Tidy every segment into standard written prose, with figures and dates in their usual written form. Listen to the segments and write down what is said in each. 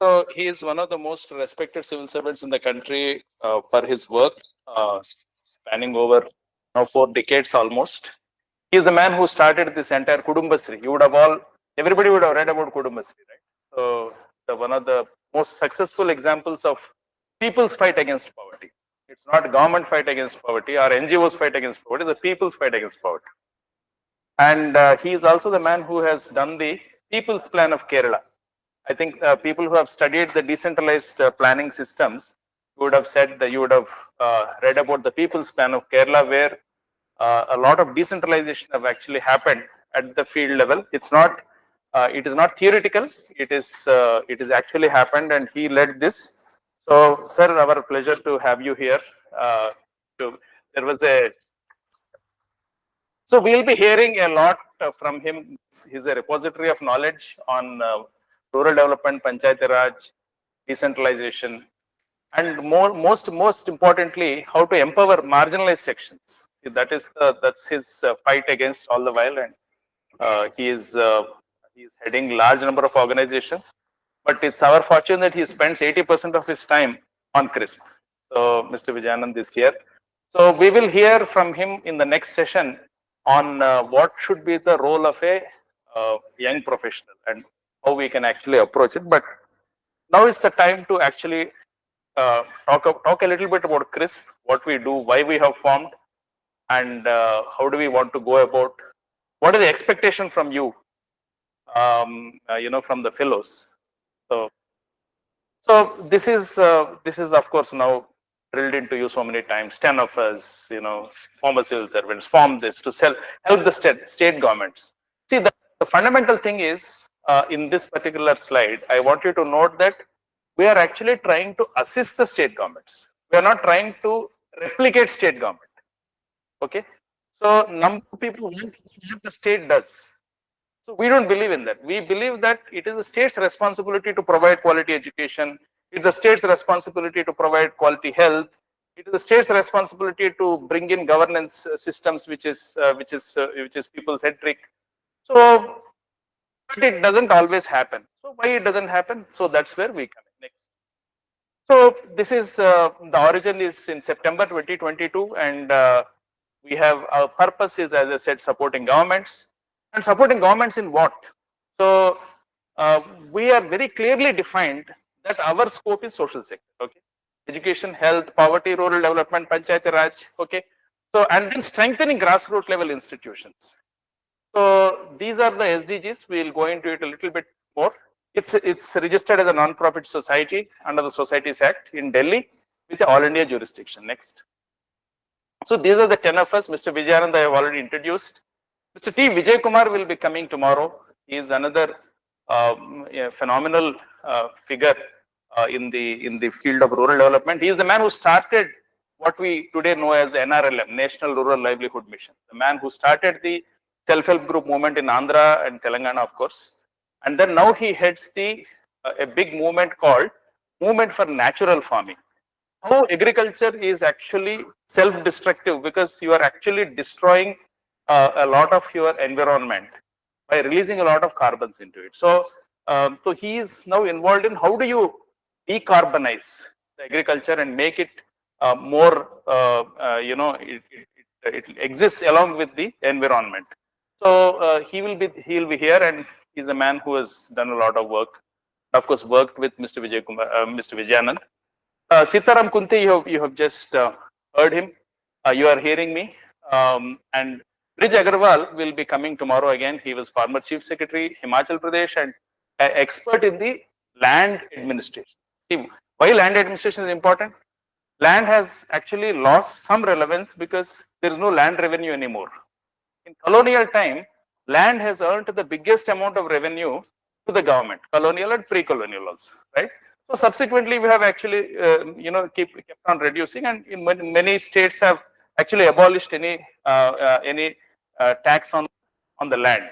So he is one of the most respected civil servants in the country for his work, spanning over now 4 decades almost. He is the man who started this entire Kudumbasri. You would have everybody would have read about Kudumbasri, right? So one of the most successful examples of people's fight against poverty. It's not government fight against poverty or NGOs fight against poverty. The people's fight against poverty. And he is also the man who has done the People's Plan of Kerala. I think people who have studied the decentralized planning systems would have said that you would have read about the People's Plan of Kerala, where a lot of decentralization have actually happened at the field level. It's not, it is not theoretical. It is actually happened, and he led this. So, sir, our pleasure to have you here. To, there was a So we'll be hearing a lot from him. He's a repository of knowledge on rural development, panchayat raj, decentralization, and most importantly, how to empower marginalized sections. See, that's his fight against all the while, and he is heading large number of organizations. But it's our fortune that he spends 80% of his time on CRISP. So Mr. Vijayanand is here. So we will hear from him in the next session on what should be the role of a young professional and how we can actually approach it. But now is the time to actually talk a little bit about CRISP, what we do, why we have formed, and how do we want to go about, what are the expectation from you, from the fellows. So this is of course now drilled into you so many times. 10 of us, former civil servants, form this to help the state governments. See, the fundamental thing is in this particular slide, I want you to note that we are actually trying to assist the state governments. We are not trying to replicate state government. Okay, so number of people want what the state does. So we don't believe in that. We believe that it is the state's responsibility to provide quality education. It's the state's responsibility to provide quality health. It is the state's responsibility to bring in governance systems, which is people centric. So, but it doesn't always happen. So why it doesn't happen? So that's where we come in next. So this is the origin is in September 2022, and we have our purpose is, as I said, supporting governments. And supporting governments in what? So we are very clearly defined that our scope is social sector. Okay, education, health, poverty, rural development, panchayat raj. Okay, so and then strengthening grassroots level institutions. So these are the SDGs. We'll go into it a little bit more. It's registered as a non-profit society under the Societies Act in Delhi with the all India jurisdiction. Next. So these are the 10 of us. Mr. Vijayanand I have already introduced. Mr. T. Vijay Kumar will be coming tomorrow. He is another phenomenal figure in the field of rural development. He is the man who started what we today know as NRLM, National Rural Livelihood Mission. The man who started the self-help group movement in Andhra and Telangana, of course. And then now he heads a big movement called Movement for Natural Farming. How agriculture is actually self-destructive because you are actually destroying a lot of your environment by releasing a lot of carbons into it. So, so he is now involved in how do you decarbonize the agriculture and make it more, it exists along with the environment. So he will be here, and he's a man who has done a lot of work. Of course, worked with Mr. Mr. Vijayanand. Sitaram Kunti, you have just heard him. You are hearing me. And Brij Agarwal will be coming tomorrow again. He was former Chief Secretary, Himachal Pradesh, and an expert in the land administration. See, why land administration is important? Land has actually lost some relevance because there is no land revenue anymore. In colonial time, land has earned the biggest amount of revenue to the government, colonial and pre-colonial also, right? So subsequently, we have actually, kept on reducing, and in many states have actually abolished any tax on the land.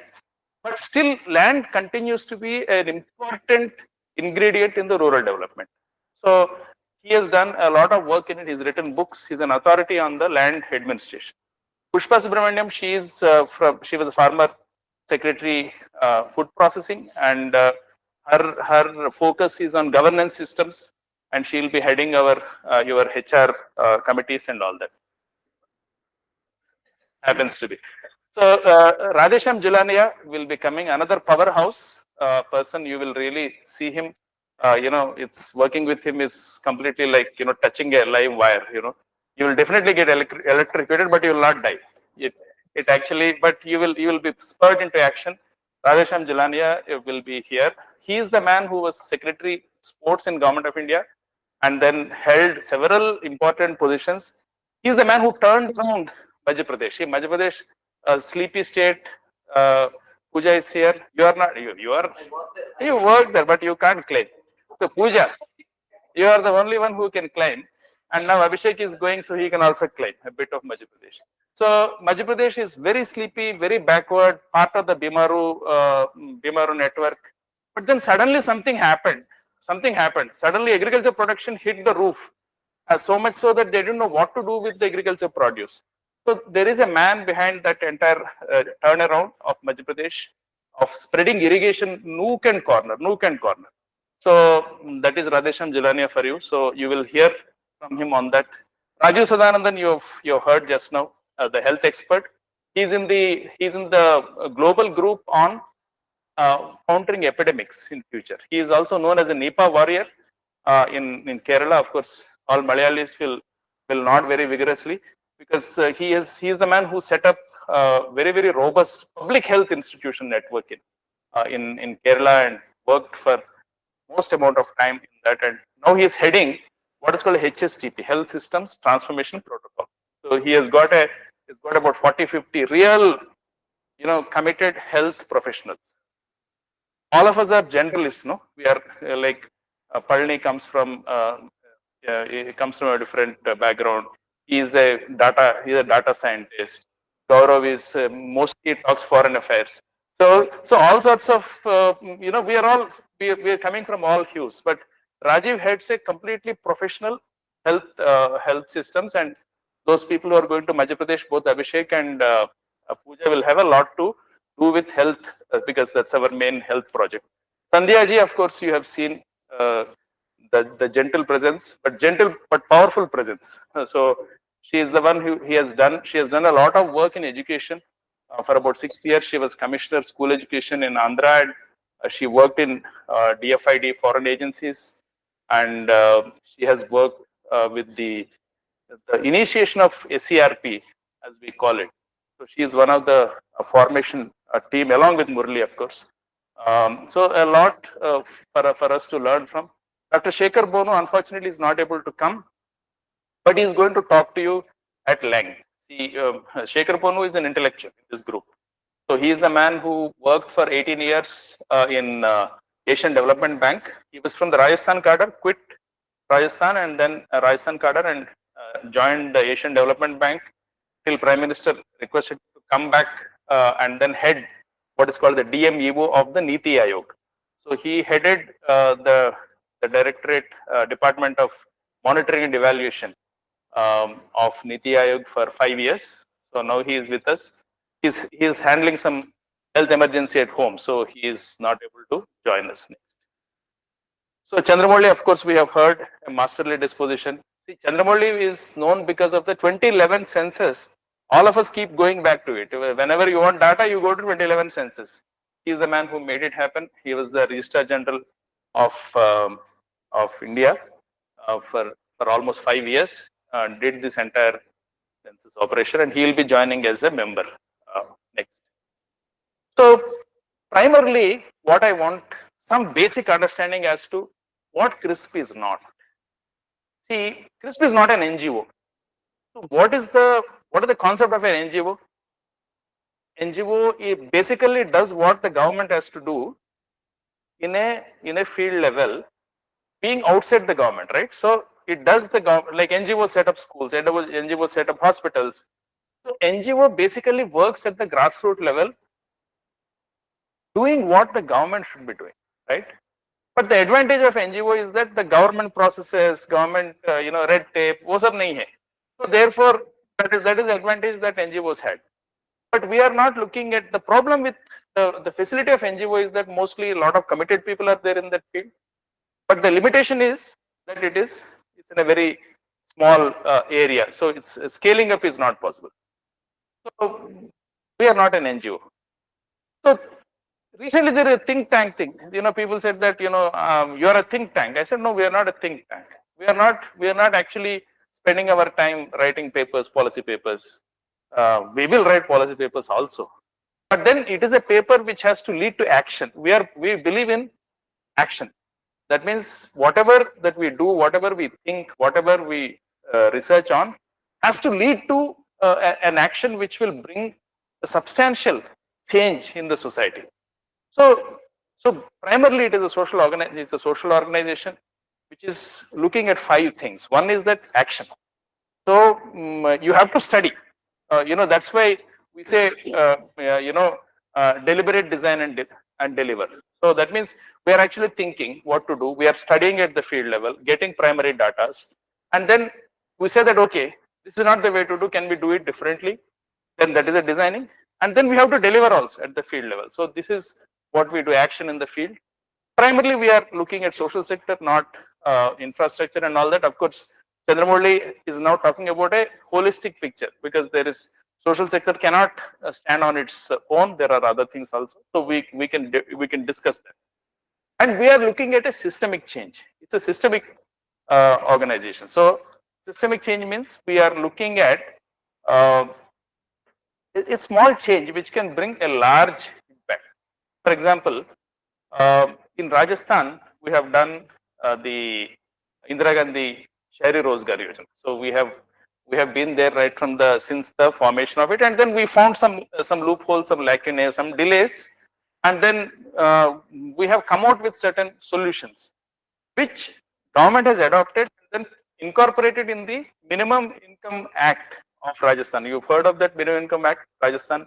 But still, land continues to be an important ingredient in the rural development. So he has done a lot of work in it. He's written books. He's an authority on the land administration. Pushpa Subramaniam, she was a former secretary food processing, and her focus is on governance systems, and she will be heading our your HR committees and all that. Happens to be. So Radhesham Julania will be coming, another powerhouse person. You will really see him. It's working with him is completely like touching a live wire. You will definitely get electrocuted, but you will not die. It actually, but you will be spurred into action. Radhesham Julania will be here. He is the man who was Secretary Sports in Government of India, and then held several important positions. He's the man who turned around Madhya Pradesh. See, Madhya Pradesh, sleepy state. Pooja is here. You are not. You work there, but you can't claim. So Pooja, you are the only one who can claim. And now Abhishek is going, so he can also claim a bit of Madhya Pradesh. So Madhya Pradesh is very sleepy, very backward, part of the Bimaru network. But then suddenly something happened. Something happened. Suddenly agriculture production hit the roof, so much so that they didn't know what to do with the agriculture produce. So there is a man behind that entire turnaround of Madhya Pradesh, of spreading irrigation nook and corner, nook and corner. So that is Radhesham Julania for you. So you will hear from him on that. Rajiv Sadanandan, you've heard just now, the health expert. He's in the global group on countering epidemics in future. He is also known as a Nipah warrior in Kerala. Of course, all Malayalis will not very vigorously, because he is the man who set up very robust public health institution network in Kerala, and worked for most amount of time in that. And now he is heading what is called HSTP, Health Systems Transformation Protocol. So he's got about 40-50 real committed health professionals. All of us are generalists, no? We are like Palni comes from a different background. He's a data scientist. Gaurav is mostly talks foreign affairs. So all sorts of we are coming from all hues. But Rajiv heads a completely professional health systems, and those people who are going to Madhya Pradesh, both Abhishek and Pooja, will have a lot to do with health, because that's our main health project. Sandhya ji, of course, you have seen the gentle presence, but powerful presence. So she is the one who she has done a lot of work in education. For about 6 years, she was commissioner school education in Andhra, and she worked in DFID foreign agencies, and she has worked with the initiation of SERP, as we call it. So she is one of the formation team, along with Murli, of course. So a lot for us to learn from. Dr. Shekhar Bonu, unfortunately, is not able to come, but he is going to talk to you at length. See, Shekhar Bonu is an intellectual in this group. So he is the man who worked for 18 years in Asian Development Bank. He was from the Rajasthan cadre, quit Rajasthan, and then Rajasthan cadre, and joined the Asian Development Bank till Prime Minister requested to come back and then head what is called the DMEO of the Niti Aayog. So he headed the Directorate Department of Monitoring and Evaluation of Niti Aayog for 5 years. So now he is with us. He is handling some health emergency at home, so he is not able to join us next. So Chandramouli, of course, we have heard, a masterly disposition. See, Chandramouli is known because of the 2011 census. All of us keep going back to it. Whenever you want data, you go to 2011 census. He is the man who made it happen. He was the Registrar General of India for almost 5 years. Did this entire census operation, and he will be joining as a member next. So primarily, what I want some basic understanding as to what CRISP is not. See, CRISP is not an NGO. So what is the concept of an NGO? NGO it basically does what the government has to do in a field level, being outside the government, right? So it does the government, like NGO set up schools, NGO set up hospitals. So NGO basically works at the grassroots level, doing what the government should be doing, right? But the advantage of NGO is that the government processes, government red tape, वो सब नहीं है. So therefore, that is the advantage that NGOs had. But we are not looking at the problem with the facility of NGO is that mostly a lot of committed people are there in that field, but the limitation is that it's in a very small area, so it's scaling up is not possible. So we are not an NGO. So recently there is a think tank thing. People said that you are a think tank. I said no, we are not a think tank. We are not actually spending our time writing papers, policy papers. We will write policy papers also, but then it is a paper which has to lead to action. We believe in action. That means whatever that we do, whatever we think, whatever we research on, has to lead to an action which will bring a substantial change in the society. So primarily it is a it's a social organization which is looking at 5 things. One is that action. So you have to study. That's why we say deliberate design and deliver. So that means we are actually thinking what to do. We are studying at the field level, getting primary data, and then we say that okay, this is not the way to do. Can we do it differently? Then that is a designing, and then we have to deliver also at the field level. So this is what we do, action in the field. Primarily, we are looking at social sector, not infrastructure and all that. Of course, Chandramouli is now talking about a holistic picture because there is social sector cannot stand on its own. There are other things also. So we can discuss that. And we are looking at a systemic change. It's a systemic organization. So systemic change means we are looking at a small change which can bring a large impact. For example, in Rajasthan, we have done the Indira Gandhi Shahri Rozgar Yojana. So we have been there right from since the formation of it, and then we found some loopholes, some lacunae, some delays, and then we have come out with certain solutions, which government has adopted and then incorporated in the Minimum Income Act of Rajasthan. You've heard of that Minimum Income Act, Rajasthan?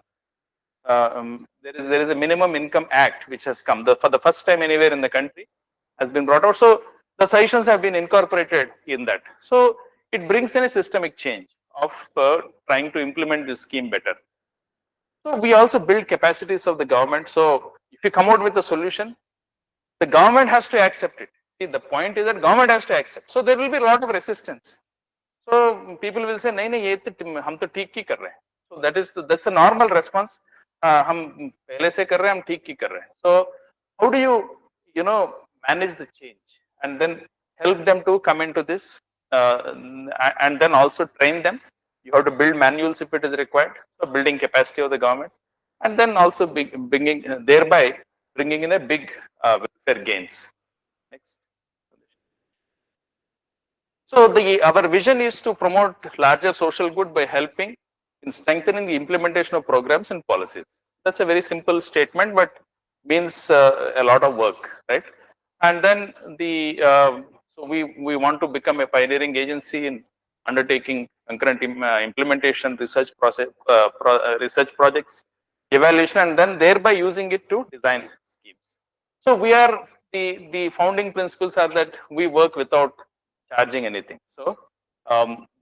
There is a Minimum Income Act which has come for the first time anywhere in the country, has been brought out. So the suggestions have been incorporated in that. So it brings in a systemic change of trying to implement this scheme better. So we also build capacities of the government. So if you come out with a solution, the government has to accept it. See, the point is that government has to accept. So there will be a lot of resistance. So people will say, "नहीं नहीं ये तो हम तो ठीक ही कर रहे हैं." So that's a normal response. हम पहले से कर रहे हैं, हम ठीक ही कर रहे हैं. So how do you manage the change and then help them to come into this and then also train them? You have to build manuals if it is required. So building capacity of the government, and then also thereby bringing in a big welfare gains. Next. So our vision is to promote larger social good by helping in strengthening the implementation of programs and policies. That's a very simple statement, but means a lot of work, right? And then so we want to become a pioneering agency in undertaking concurrent implementation, research research projects, evaluation, and then thereby using it to design schemes. So we are the founding principles are that we work without charging anything. So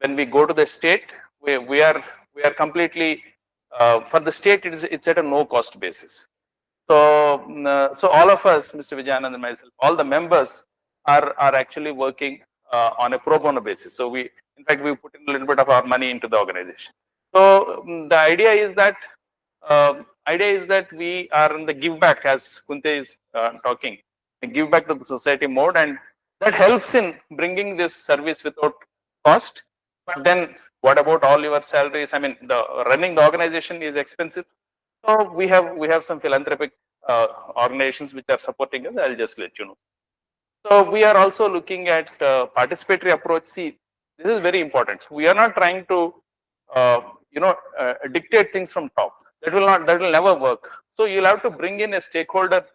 when we go to the state, we are completely for the state it's at a no cost basis. So so all of us, Mr. Vijayanand and myself, all the members are actually working on a pro bono basis. So in fact we put in a little bit of our money into the organization. So the idea is that we are in the give back, as Kunte is talking, give back to the society mode, and that helps in bringing this service without cost. But then what about all your salaries? I mean, running the organization is expensive. So we have some philanthropic organizations which are supporting us. I'll just let you know. So we are also looking at participatory approach. See, this is very important. We are not trying to dictate things from top. That will never work. So you'll have to bring in a stakeholder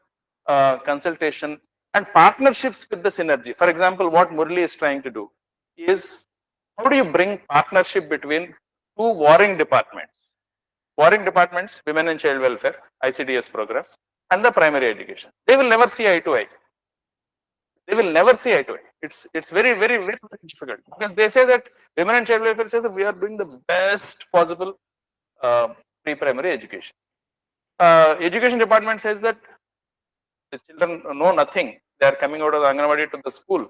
consultation and partnerships with the synergy. For example, what Murli is trying to do is, how do you bring partnership between two warring departments? Warring departments, Women and Child Welfare, ICDS program, and the primary education. They will never see eye to eye. They will never see eye to eye. It's very, very, very difficult, because they say that Women and Child Welfare says that we are doing the best possible pre-primary education. Education department says that the children know nothing. They are coming out of the Anganwadi to the school.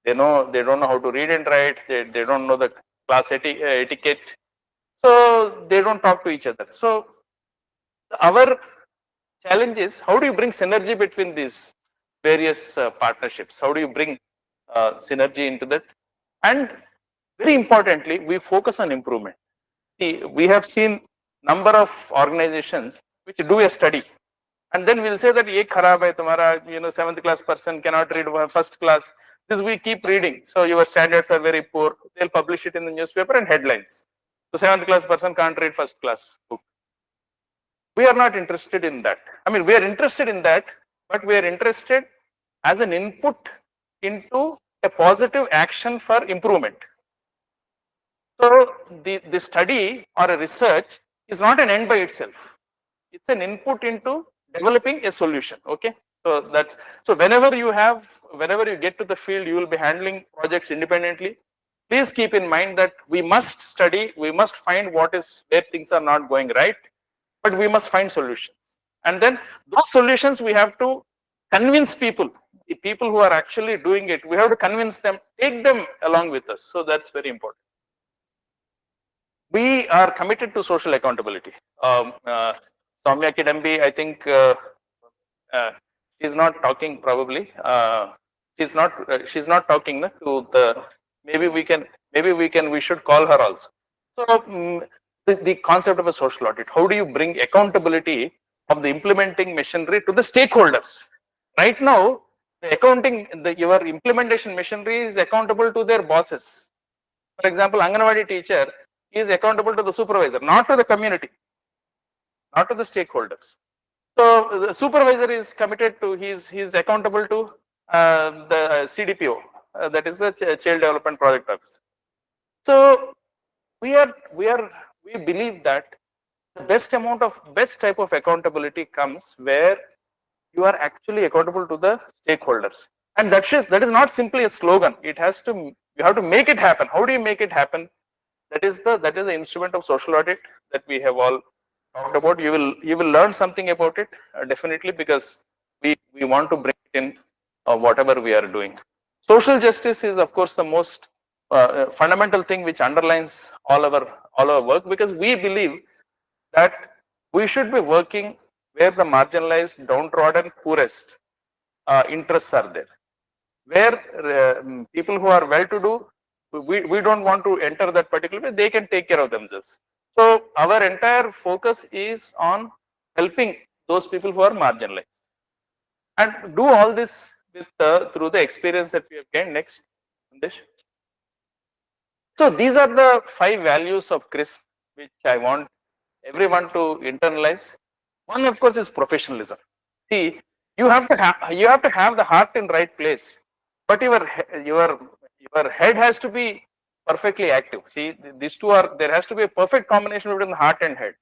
They don't know how to read and write. They don't know the class etiquette. So they don't talk to each other. So our challenge is, how do you bring synergy between these various partnerships? How do you bring synergy into that? And very importantly, we focus on improvement. See, we have seen number of organizations which do a study, and then we'll say that ye kharab hai tumhara, seventh class person cannot read first class. This we keep reading. So your standards are very poor. They'll publish it in the newspaper and headlines. So seventh class person can't read first class book. We are not interested in that. I mean, we are interested in that, but we are interested as an input into a positive action for improvement. So the study or a research is not an end by itself. It's an input into developing a solution. Okay. So whenever you get to the field, you will be handling projects independently. Please keep in mind that we must study, we must find where things are not going right, but we must find solutions. And then those solutions we have to convince people, the people who are actually doing it, we have to convince them, take them along with us. So that's very important. We are committed to social accountability. Soumya Kidambi, I think she's not talking probably. She's not talking to the, we should call her also. So the concept of a social audit, how do you bring accountability of the implementing machinery to the stakeholders? Right now, your implementation machinery is accountable to their bosses. For example, Anganwadi teacher is accountable to the supervisor, not to the community, not to the stakeholders. So the supervisor is committed to, he's accountable to the CDPO, that is the Child Development Project Officer. So we believe that the best type of accountability comes where you are actually accountable to the stakeholders, and that is not simply a slogan. You have to make it happen. How do you make it happen? That is the instrument of social audit that we have all talked about. You will learn something about it definitely, because we want to bring it in whatever we are doing. Social justice is of course the most fundamental thing which underlines all our work, because we believe that we should be working where the marginalized, downtrodden, poorest interests are there. Where people who are well-to-do, we don't want to enter that particular way, they can take care of themselves. So our entire focus is on helping those people who are marginalized, and do all this with through the experience that we have gained. Next, Sandesh. So these are the 5 values of CRISP which I want everyone to internalize. One, of course, is professionalism. See, you have to have the heart in right place, but your head has to be perfectly active. See, these two are, there has to be a perfect combination between the heart and head.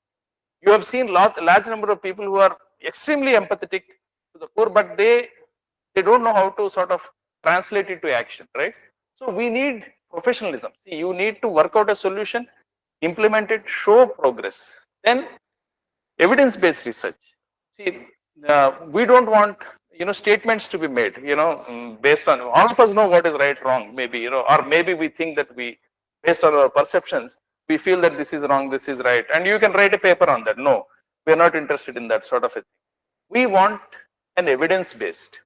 You have seen large number of people who are extremely empathetic to the poor, but they don't know how to sort of translate it to action, right? So we need professionalism. See, you need to work out a solution, implement it, show progress. Then evidence-based research. See, we don't want statements to be made. Based on, all of us know what is right, wrong. Maybe or maybe we think that based on our perceptions, we feel that this is wrong, this is right, and you can write a paper on that. No, we are not interested in that sort of a thing. We want an evidence-based.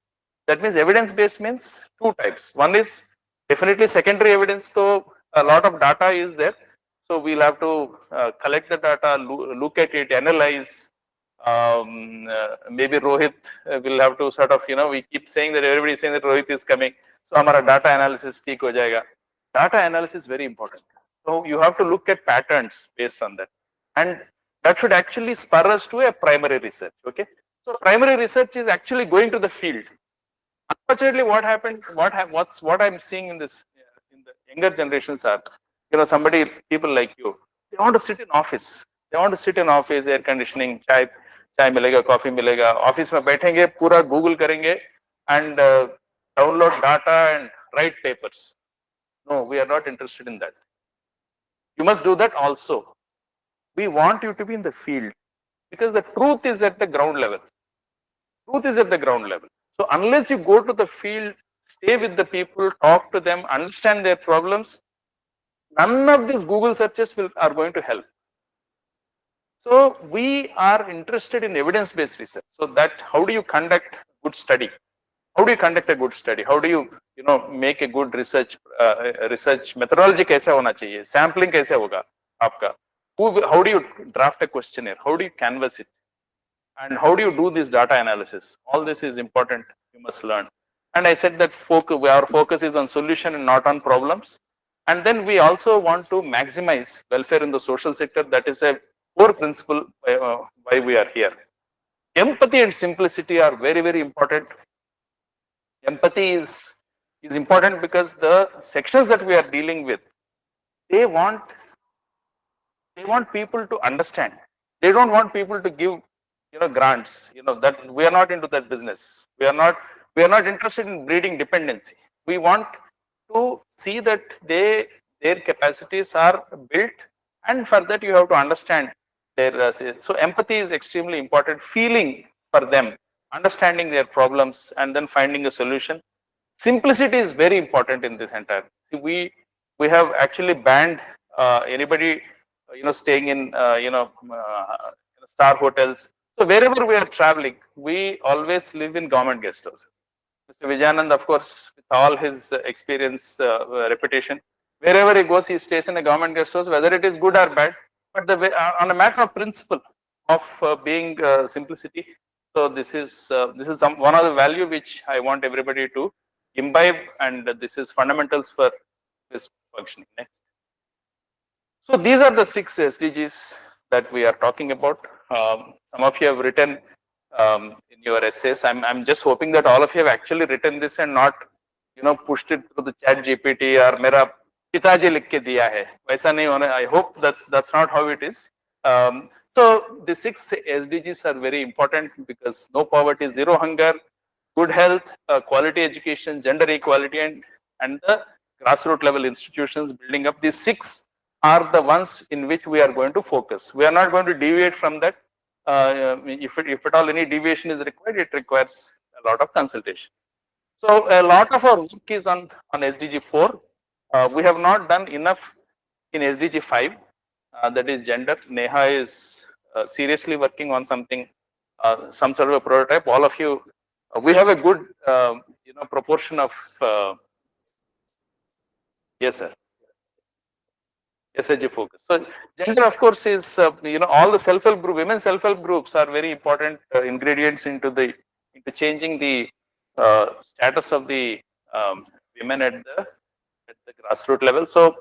That means evidence-based means 2 types. One is definitely secondary evidence. So a lot of data is there. So we'll have to collect the data, look at it, analyze. Maybe Rohit will have to sort of, we keep saying that everybody is saying that Rohit is coming. So our data analysis ठीक हो जाएगा. Data analysis is very important. So you have to look at patterns based on that, and that should actually spur us to a primary research. Okay. So primary research is actually going to the field. Unfortunately, what happened? What I'm seeing in the younger generations are, people like you, they want to sit in office. They want to sit in office, air conditioning, chai milega, coffee milega. Office में बैठेंगे, पूरा Google करेंगे, and download data and write papers. No, we are not interested in that. You must do that also. We want you to be in the field. because the truth is at the ground level. Truth is at the ground level. So unless you go to the field, stay with the people, talk to them, understand their problems, none of these Google searches are going to help. So we are interested in evidence-based research. So that how do you conduct good study? How do you conduct a good study? How do you know make a good research methodology कैसा होना चाहिए? Sampling कैसे होगा आपका? How do you draft a questionnaire? How do you canvass it? And how do you do this data analysis? All this is important. You must learn. And I said that our focus is on solution and not on problems. And then we also want to maximize welfare in the social sector. That is a core principle why we are here. Empathy and simplicity are very, very important. Empathy is important because the sections that we are dealing with, they want people to understand. They don't want people to give grants. That we are not into that business. We are not interested in breeding dependency. We want to see that their capacities are built, and for that you have to understand their so empathy is extremely important. Feeling for them, understanding their problems, and then finding a solution. Simplicity is very important in this entire. See, we have actually banned anybody staying in star hotels. So wherever we are traveling, we always live in government guest houses. Mr. Vijayanand, of course, with all his experience, reputation, wherever he goes, he stays in a government guest house, whether it is good or bad. But on a matter of principle of being simplicity. So this is one of the value which I want everybody to imbibe, and this is fundamentals for this functioning. Next. So these are the 6 SDGs that we are talking about. Some of you have written in your essays. I'm just hoping that all of you have actually written this and not pushed it through the chat GPT or मेरा पिताजी लिख के दिया है. वैसा नहीं होना. I hope that's not how it is. So the 6 SDGs are very important because no poverty, zero hunger, good health, quality education, gender equality, and the grassroots level institutions building up. These 6 are the ones in which we are going to focus. We are not going to deviate from that. If at all any deviation is required, it requires a lot of consultation. So a lot of our work is on SDG 4. We have not done enough in SDG 5, that is gender. Neha is seriously working on something, some sort of a prototype. All of you, we have a good proportion of yes, sir. SHG focus. So gender, of course, is all the self-help group, women self-help groups are very important ingredients into changing the status of the women at the grassroots level. So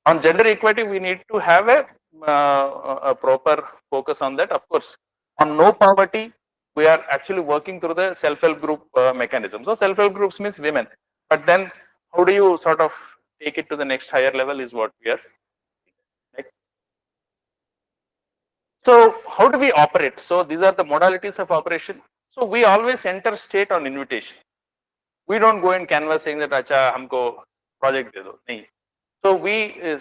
on gender equality, we need to have a proper focus on that. Of course, on no poverty, we are actually working through the self-help group mechanism. So self-help groups means women, but then how do you sort of take it to the next higher level is what we are. Next. So how do we operate? So these are the modalities of operation. So we always enter state on invitation. We don't go in canvas saying that acha humko project de do. Nahi. So we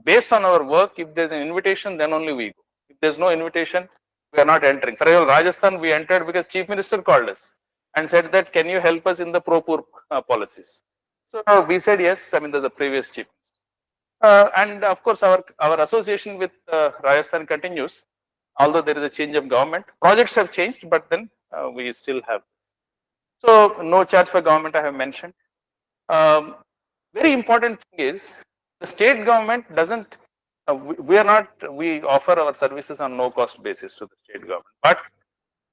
based on our work, if there's an invitation, then only we go. If there's no invitation, we are not entering. For example, Rajasthan, we entered because Chief Minister called us and said that can you help us in the pro-poor policies. So we said yes. I mean the previous Chief Minister. And of course, our association with Rajasthan continues, although there is a change of government. Projects have changed, but then we still have. So no charge for government, I have mentioned. Very important thing is the state government doesn't. We offer our services on no cost basis to the state government, but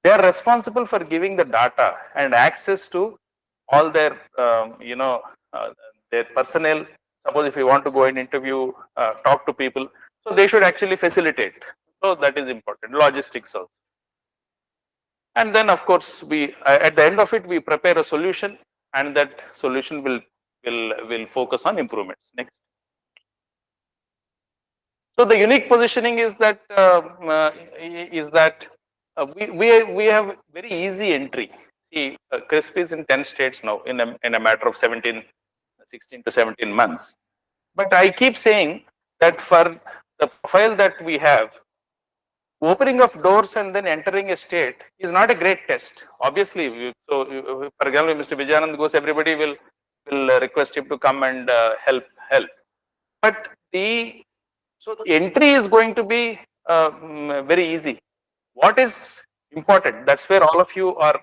they are responsible for giving the data and access to all their their personnel. Suppose if you want to go and interview, talk to people, so they should actually facilitate. So that is important. Logistics also. And then of course we at the end of it we prepare a solution, and that solution will focus on improvements. Next. So the unique positioning is that we have very easy entry. See, CRISP is in 10 states now in a matter of 16 to 17 months. But I keep saying that for the profile that we have, opening of doors and then entering a state is not a great test. Obviously, for example, Mr. Vijayanand goes, everybody will request him to come and help. But the entry is going to be very easy. What is important? That's where all of you are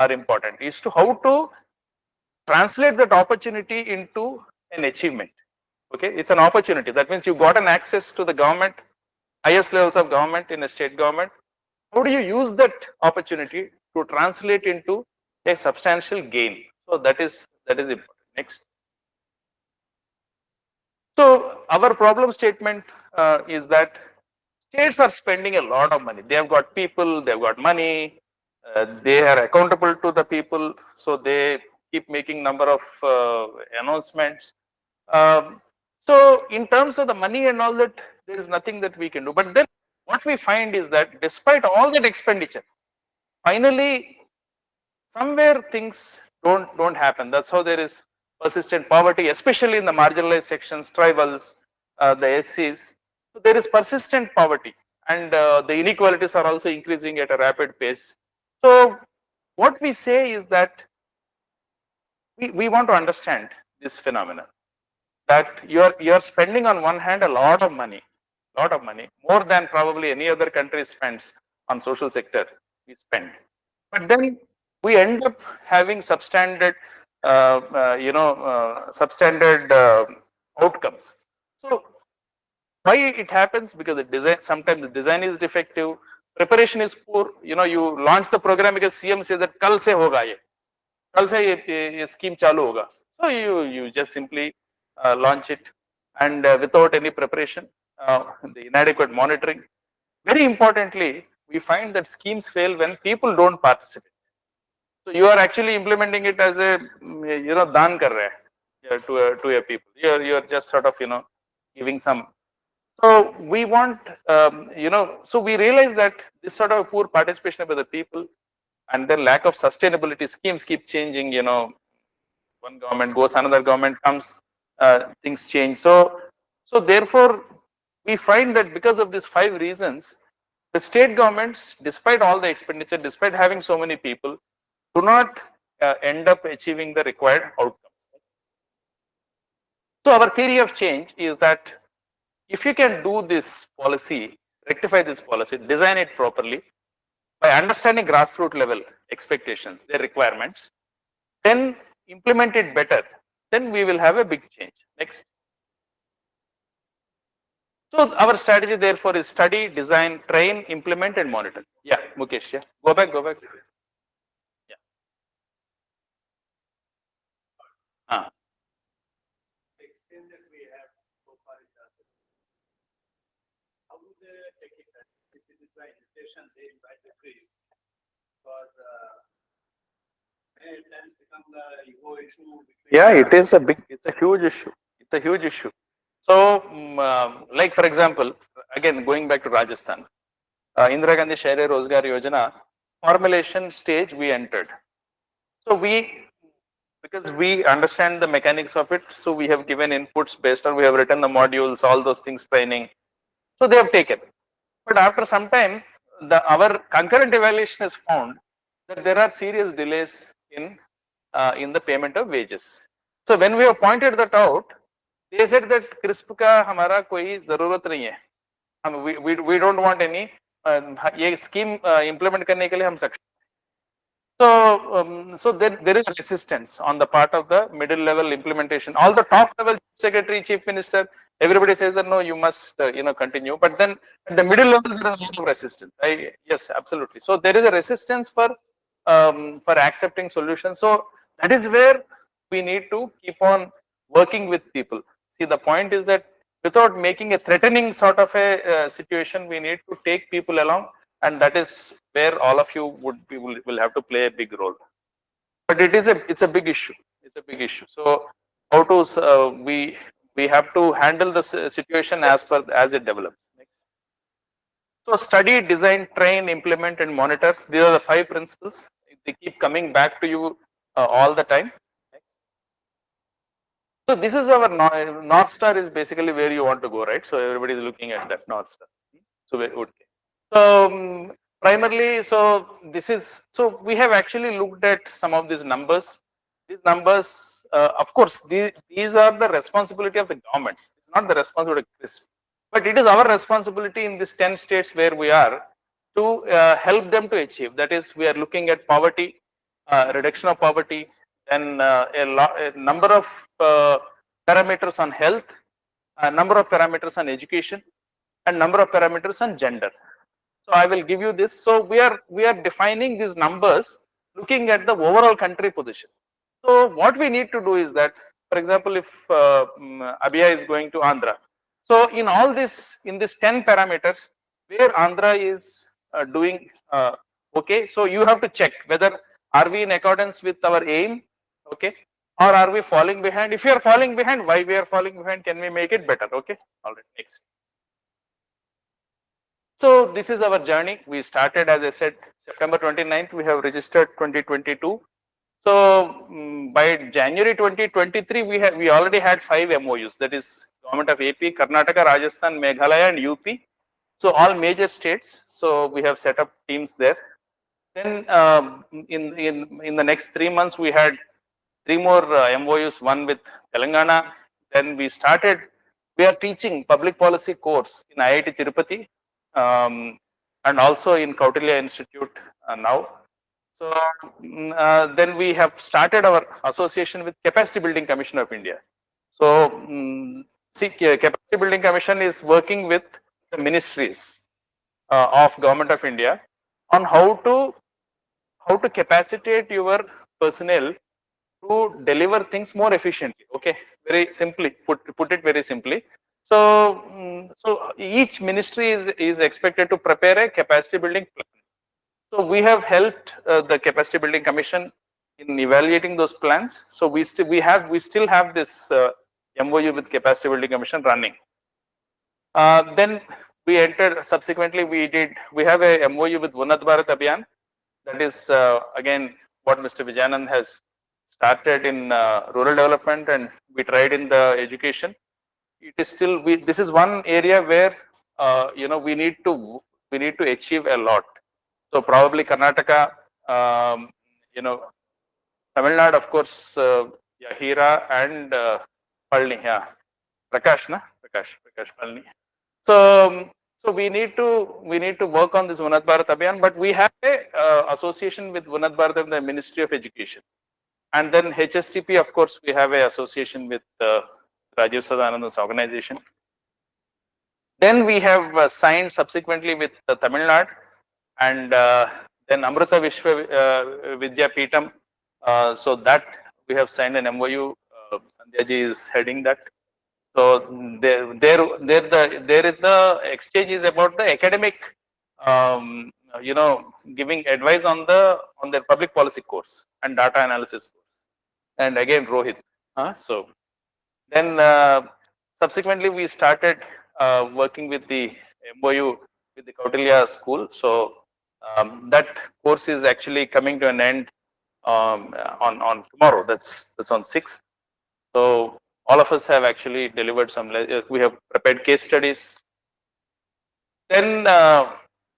important. Is to how to translate that opportunity into an achievement. Okay, it's an opportunity. That means you got an access to the government, highest levels of government in a state government. How do you use that opportunity to translate into a substantial gain? So that is important. Next. So our problem statement is that states are spending a lot of money. They have got people, they have got money, they are accountable to the people, so they keep making number of announcements. Um, so in terms of the money and all that, there is nothing that we can do. But then what we find is that despite all that expenditure, finally somewhere things don't happen. That's how there is persistent poverty, especially in the marginalized sections, tribals, the SCs. So there is persistent poverty, and the inequalities are also increasing at a rapid pace. So what we say is that we want to understand this phenomenon, that you're spending on one hand a lot of money, more than probably any other country spends on social sector. We spend, but then we end up having substandard, substandard outcomes. So why it happens? Because the design, sometimes the design is defective, preparation is poor. You launch the program because CM says that kal se hoga ye, कल से ये scheme चालू होगा. So you just simply launch it, and without any preparation, the inadequate monitoring. Very importantly, we find that schemes fail when people don't participate. So you are actually implementing it as a दान कर रहे हैं to a people. You're just sort of giving some. So we want so we realize that this sort of poor participation by the people, and then lack of sustainability. Schemes keep changing. One government goes, another government comes, things change. So therefore, we find that because of these 5 reasons, the state governments, despite all the expenditure, despite having so many people, do not end up achieving the required outcomes. So our theory of change is that if you can do this policy, rectify this policy, design it properly, by understanding grassroots level expectations, their requirements, then implement it better, then we will have a big change. Next. So our strategy therefore is study, design, train, implement and monitor. Yeah, Mukesh, yeah. Go back. Yeah. Yeah, it's a huge issue. It's a huge issue. So, like for example, again going back to Rajasthan, Indira Gandhi Shahri Rozgar Yojana formulation stage we entered. So because we understand the mechanics of it, so we have given inputs based on, we have written the modules, all those things, training. So they have taken. But after some time, our concurrent evaluation has found that there are serious delays in the payment of wages. So when we have pointed that out, they said that CRISP का हमारा कोई जरूरत नहीं है. We don't want any ये scheme implement करने के लिए हम सक्षम. So there is resistance on the part of the middle level implementation. All the top level secretary, chief minister, everybody says that no, you must continue. But then at the middle level there is a lot of resistance. Yes, absolutely. So there is a resistance for accepting solutions. So that is where we need to keep on working with people. See, the point is that without making a threatening sort of a situation, we need to take people along, and that is where all of you will have to play a big role. But it's a big issue. It's a big issue. So how to we have to handle the situation as it develops. So study, design, train, implement, and monitor. These are the 5 principles. They keep coming back to you all the time. So this is our North Star is basically where you want to go, right? So everybody is looking at that North Star. So okay. So primarily, so this is, so we have actually looked at some of these numbers. These numbers, of course, these are the responsibility of the governments. It's not the responsibility of CRISP, but it is our responsibility in these 10 states where we are to help them to achieve. That is, we are looking at poverty, reduction of poverty, then a number of parameters on health, a number of parameters on education, and number of parameters on gender. So I will give you this. So we are defining these numbers looking at the overall country position. So what we need to do is that, for example, if Abhiya is going to Andhra, so in all this, in this 10 parameters, where Andhra is doing okay, so you have to check whether are we in accordance with our aim, okay, or are we falling behind. If you are falling behind, why we are falling behind? Can we make it better? Okay, all right, next. So this is our journey. We started, as I said, September 29th, we have registered 2022. So by January 2023, we already had 5 MOUs, that is government of AP, Karnataka, Rajasthan, Meghalaya and UP. So all major states. So we have set up teams there. Then in the next 3 months, we had 3 more MOUs, one with Telangana. Then we are teaching public policy course in IIT Tirupati and also in Kautilya Institute now. So then we have started our association with Capacity Building Commission of India. So see, Capacity Building Commission is working with the ministries of Government of India on how to capacitate your personnel to deliver things more efficiently. Okay, very simply put it very simply. So so each ministry is expected to prepare a capacity building plan. So we have helped the capacity building commission in evaluating those plans. So we still have this MOU with capacity building commission running. Then we entered, subsequently we have a MOU with Unnat Bharat Abhiyan. That is again what Mr. Vijayanand has started in rural development, and we tried in the education. It is still, this is one area where we need to achieve a lot. So probably Karnataka, Tamil Nadu, of course, Hira and Palni, yeah, Prakash, na Prakash Palni. So so we need to work on this Unnat Bharat Abhiyan, but we have a association with Unnat Bharat and the Ministry of Education, and then HSTP, of course, we have a association with Rajiv Sadananda's organization. Then we have signed subsequently with Tamil Nadu, and then Amrita Vishwa Vidya Peetam. So that we have signed an MOU. Sandhya ji is heading that. So there is the exchange is about the academic, giving advice on their public policy course and data analysis course. And again, Rohit. So then subsequently we started working with the MOU with the Kautilya school. So that course is actually coming to an end on tomorrow. That's on 6th. So all of us have actually delivered some. We have prepared case studies. Then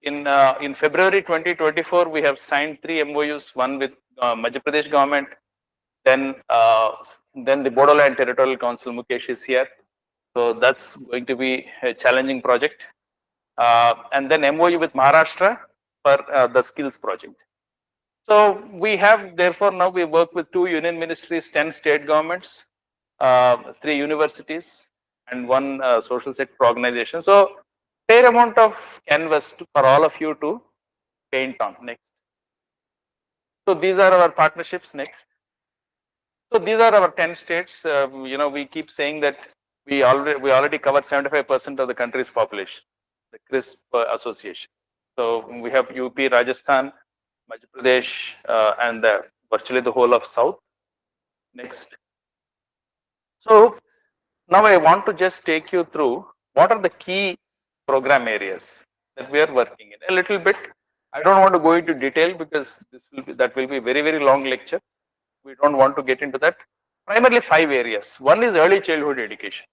in February 2024, we have signed 3 MOUs. One with Madhya Pradesh government. Then the Bodoland Territorial Council, Mukesh is here. So that's going to be a challenging project. And then MOU with Maharashtra for the skills project. So we have, therefore, now we work with 2 union ministries, 10 state governments, 3 universities, and 1 social sector organization. So fair amount of canvas for all of you to paint on. Next. So these are our partnerships. Next. So these are our 10 states. We keep saying that we already covered 75% of the country's population, the CRISP association. So we have UP, Rajasthan, Madhya Pradesh, and virtually the whole of South. Next. So now I want to just take you through what are the key program areas that we are working in a little bit. I don't want to go into detail because that will be very, very long lecture. We don't want to get into that. Primarily 5 areas. One is early childhood education.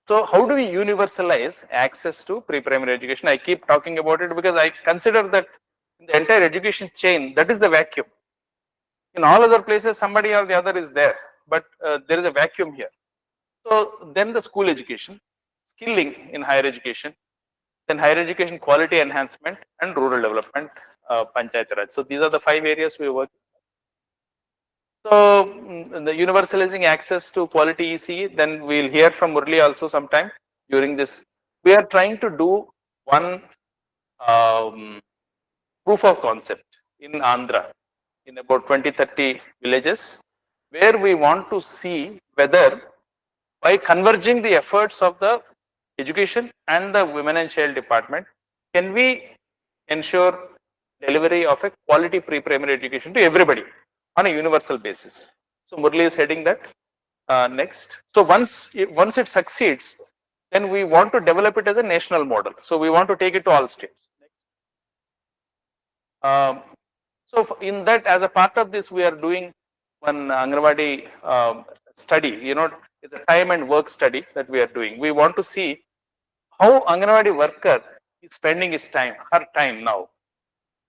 So how do we universalize access to pre-primary education? I keep talking about it because I consider that in the entire education chain, that is the vacuum. In all other places, somebody or the other is there, but there is a vacuum here. So then the school education, skilling in higher education, then higher education quality enhancement and rural development, Panchayat Raj. So these are the 5 areas we work. So the universalizing access to quality ECE, then we'll hear from Murli also sometime during this. We are trying to do one proof of concept in Andhra in about 20-30 villages, where we want to see whether by converging the efforts of the education and the women and child department, can we ensure delivery of a quality pre-primary education to everybody on a universal basis. So Murli is heading that next. So once it succeeds, then we want to develop it as a national model. So we want to take it to all states. So in that, as a part of this, we are doing one Anganwadi study. You know, it's a time and work study that we are doing. We want to see how Anganwadi worker is spending his time, her time now.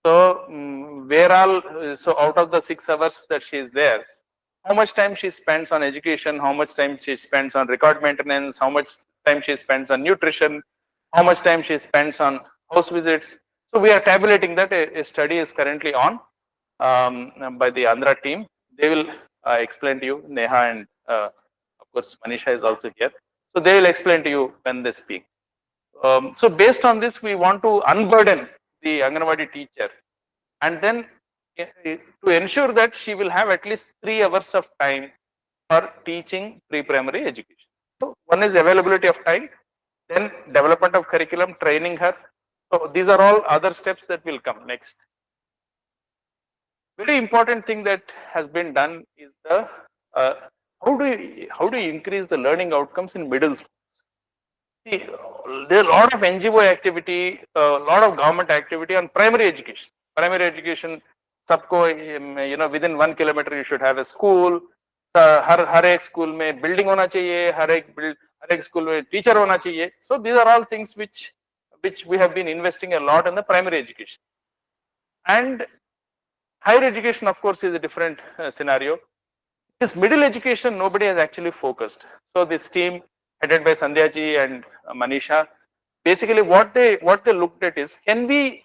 So where all, so out of the 6 hours that she is there, how much time she spends on education, how much time she spends on record maintenance, how much time she spends on nutrition, how much time she spends on house visits. So we are tabulating that. A study is currently on by the Andhra team. They will explain to you. Neha and of course Manisha is also here. So they will explain to you when they speak. So based on this, we want to unburden the Anganwadi teacher, and then to ensure that she will have at least 3 hours of time for teaching pre-primary education. So one is availability of time, then development of curriculum, training her. So these are all other steps that will come next. Very important thing that has been done is the how do you increase the learning outcomes in middle schools? See, there are a lot of NGO activity, a lot of government activity on primary education. Primary education, सबको you know within 1 kilometer you should have a school. हर एक school में building होना चाहिए, हर एक school में teacher होना चाहिए. So these are all things which we have been investing a lot in the primary education. And higher education, of course, is a different scenario. This middle education, nobody has actually focused. So this team headed by Sandhya ji and Manisha, basically what they looked at is, can we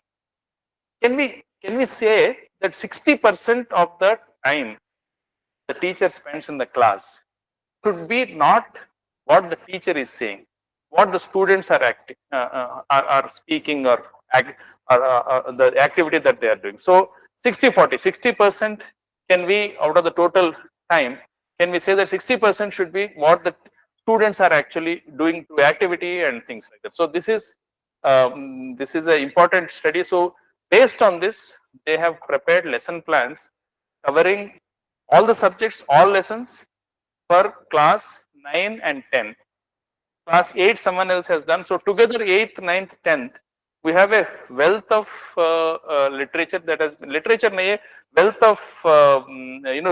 say that 60% of the time the teacher spends in the class should be not what the teacher is saying, what the students are acting, are speaking, or the activity that they are doing. So 60-40, 60% can be out of the total time. Can we say that 60% should be what the students are actually doing to activity and things like that? So this is an important study. So based on this, they have prepared lesson plans covering all the subjects, all lessons for class 9 and 10. Class 8 someone else has done. So together 8th, 9th, 10th, we have a wealth of literature that has literature, wealth of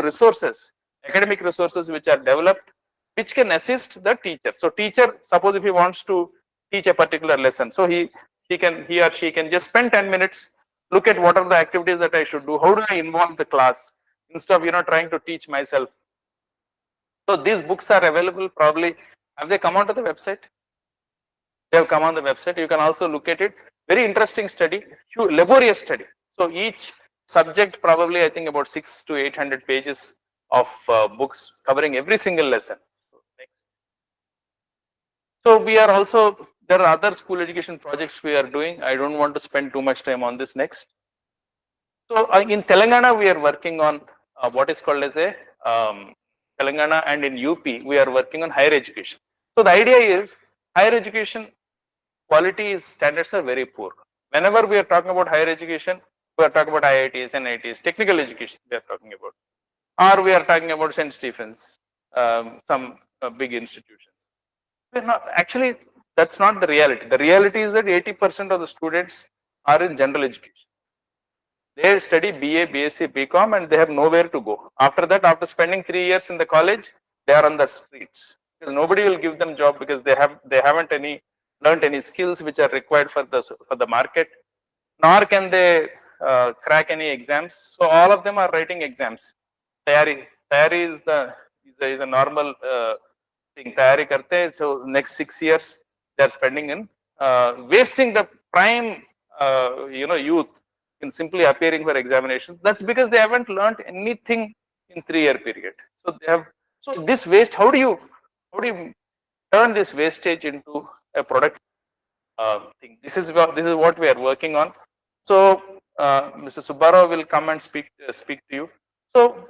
resources, academic resources which are developed, which can assist the teacher. So teacher, suppose if he wants to teach a particular lesson, so he or she can just spend 10 minutes, look at what are the activities that I should do, how do I involve the class, instead of trying to teach myself. So these books are available. Probably have they come onto the website? They have come on the website. You can also look at it. Very interesting study, laborious study. So each subject probably I think about 600 to 800 pages of books covering every single lesson. So we are also, there are other school education projects we are doing. I don't want to spend too much time on this next. So in Telangana we are working on what is called as a Telangana, and in UP we are working on higher education. So the idea is higher education quality standards are very poor. Whenever we are talking about higher education, we are talking about IITs, NITs, technical education we are talking about, or we are talking about St. Stephen's, some big institutions. Actually, that's not the reality. The reality is that 80% of the students are in general education. They study BA, BSc, BCom, and they have nowhere to go. After that, after spending 3 years in the college, they are on the streets. Nobody will give them job because they haven't learned any skills which are required for the market, nor can they crack any exams. So all of them are writing exams. Tayari is a normal thing. Tayari karte. So next 6 years they are spending in wasting the prime youth in simply appearing for examinations. That's because they haven't learned anything in 3 year period. So they have, so this waste. How do you turn this wastage into a product thing? This is what we are working on. So Mr. Subbarao will come and speak to you. So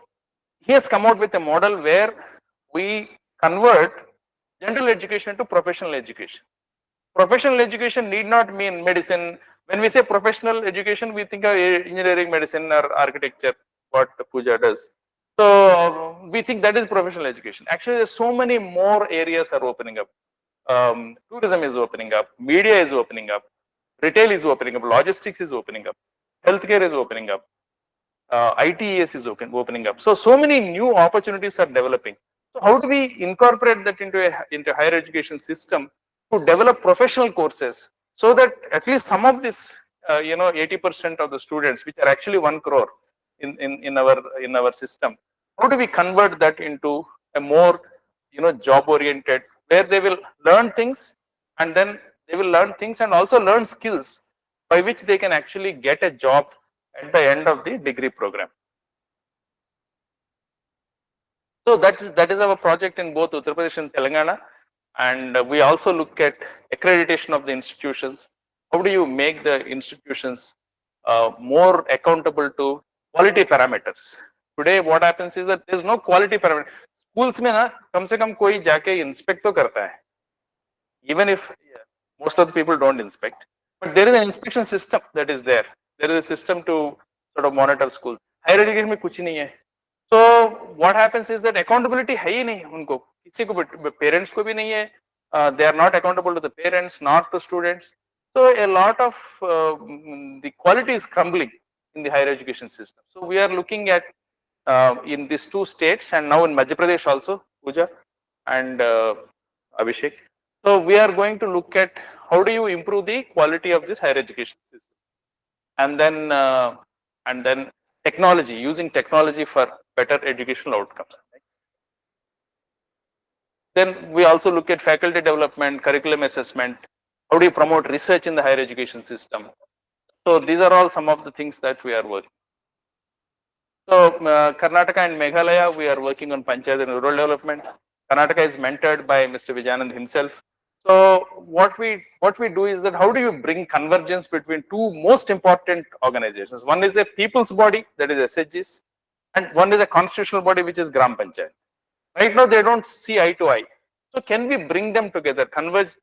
he has come out with a model where we convert general education to professional education. Professional education need not mean medicine. When we say professional education, we think of engineering, medicine, or architecture, what Pooja does. So we think that is professional education. Actually, there's so many more areas are opening up. Tourism is opening up, media is opening up, retail is opening up, logistics is opening up, healthcare is opening up, ITES is opening up. So many new opportunities are developing. So how do we incorporate that into higher education system to develop professional courses so that at least some of this, 80% of the students, which are actually 1 crore in our system, how do we convert that into a more, job oriented, where they will learn things, and then they will learn things and also learn skills by which they can actually get a job at the end of the degree program. So that is our project in both Uttar Pradesh and Telangana, and we also look at accreditation of the institutions. How do you make the institutions more accountable to quality parameters? Today, what happens is that there is no quality parameter. Schools में ना कम से कम कोई जाके inspect तो करता है, even if most of the people don't inspect, but there is an inspection system that is there. There is a system to sort of monitor schools. Higher education में कुछ नहीं है. So what happens is that accountability है ही नहीं उनको, किसी को parents को भी नहीं है. They are not accountable to the parents, not to students. So a lot of the quality is crumbling in the higher education system. So we are looking at in these 2 states, and now in Madhya Pradesh also, Pooja and Abhishek. So we are going to look at how do you improve the quality of this higher education system, and then technology, using technology for better educational outcomes. Then we also look at faculty development, curriculum assessment. How do you promote research in the higher education system? So these are all some of the things that we are working. So Karnataka and Meghalaya, we are working on Panchayat and rural development. Karnataka is mentored by Mr. Vijayanand himself. So what we do is that how do you bring convergence between 2 most important organizations? One is a people's body, that is SHGs, and one is a constitutional body, which is Gram Panchayat. Right now, they don't see eye to eye. So can we bring them together, converge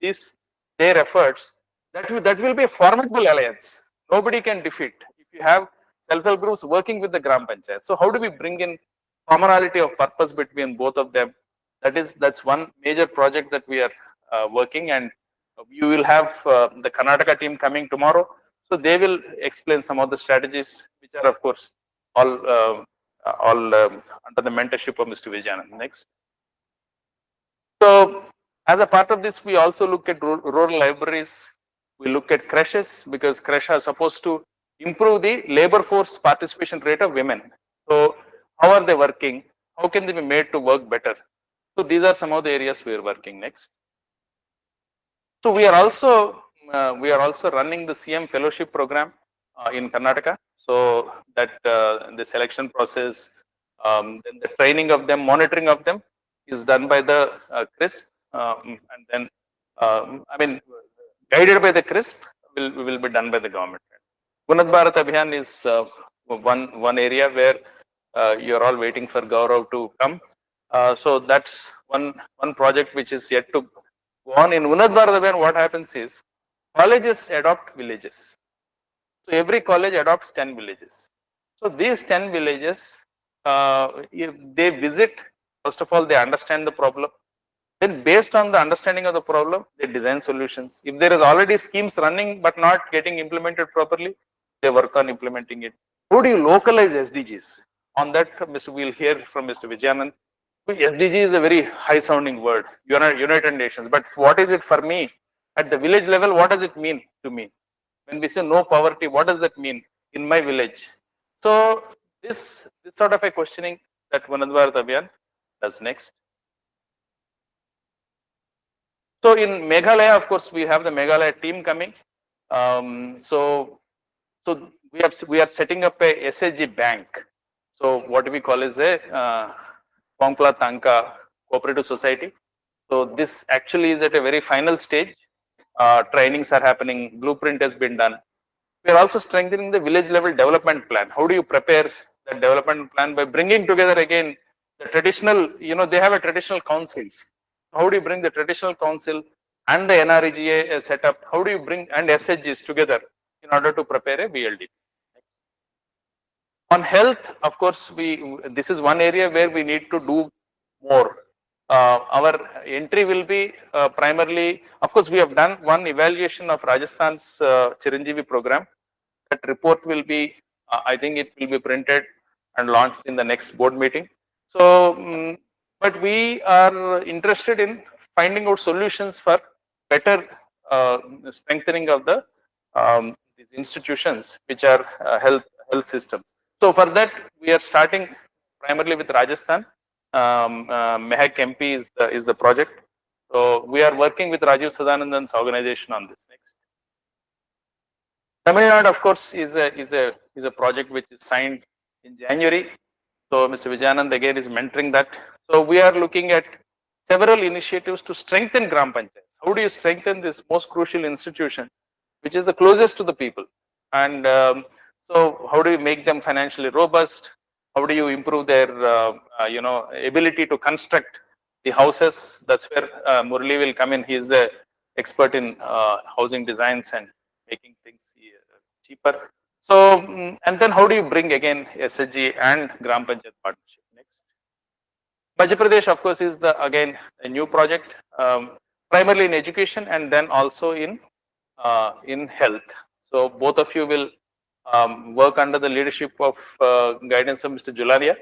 their efforts? That will be a formidable alliance. Nobody can defeat if you have self-help groups working with the Gram Panchayat. So how do we bring in commonality of purpose between both of them? That's one major project that we are working, and you will have the Karnataka team coming tomorrow. So they will explain some of the strategies, which are of course all under the mentorship of Mr. Vijayanand. Next. So as a part of this, we also look at rural libraries. We look at creches, because creches are supposed to improve the labor force participation rate of women. So how are they working? How can they be made to work better? So these are some of the areas we are working. Next. So we are also running the CM fellowship program in Karnataka. So that the selection process, then the training of them, monitoring of them is done by the CRISP, and then guided by the CRISP will be done by the government. Gunat Bharat Abhiyan is one area where you are all waiting for Gaurav to come. So that's one project which is yet to go on. In Gunat Bharat Abhiyan, what happens is colleges adopt villages. So every college adopts 10 villages. So these 10 villages, if they visit, first of all, they understand the problem. Then based on the understanding of the problem, they design solutions. If there is already schemes running but not getting implemented properly, they work on implementing it. How do you localize SDGs? On that, we'll hear from Mr. Vijayanand. SDG is a very high sounding word, United Nations. But what is it for me? At the village level, what does it mean to me? When we say no poverty, what does that mean in my village? So this sort of a questioning that Vanadvar Abhiyan does next. So in Meghalaya, of course, we have the Meghalaya team coming. So we are setting up a SAG bank. So what we call is a Pongpla Tanka Cooperative Society. So this actually is at a very final stage. Trainings are happening, blueprint has been done. We are also strengthening the village level development plan. How do you prepare the development plan? By bringing together again the traditional, they have a traditional councils. How do you bring the traditional council and the NREGA setup? How do you bring and SHGs together in order to prepare a VLD? On health, of course, this is one area where we need to do more. Our entry will be primarily, of course, we have done one evaluation of Rajasthan's Chiranjeevi program. That report will be, I think it will be printed and launched in the next board meeting. So, but we are interested in finding out solutions for better strengthening of the these institutions which are health systems. So for that, we are starting primarily with Rajasthan. Mehak MP is the project. So we are working with Rajiv Sadanandan's organization on this next. Tamil Nadu, of course, is a project which is signed in January. So Mr. Vijayanand again is mentoring that. So we are looking at several initiatives to strengthen Gram Panchayats. How do you strengthen this most crucial institution, which is the closest to the people? And so how do you make them financially robust? How do you improve their ability to construct the houses? That's where Murli will come in. He is the expert in housing designs and making things cheaper. So, and then how do you bring again SHG and Gram Panchayat partnership? Next. Madhya Pradesh, of course, is again a new project, primarily in education and then also in health. So both of you will work under the leadership of guidance of Mr. Jularia.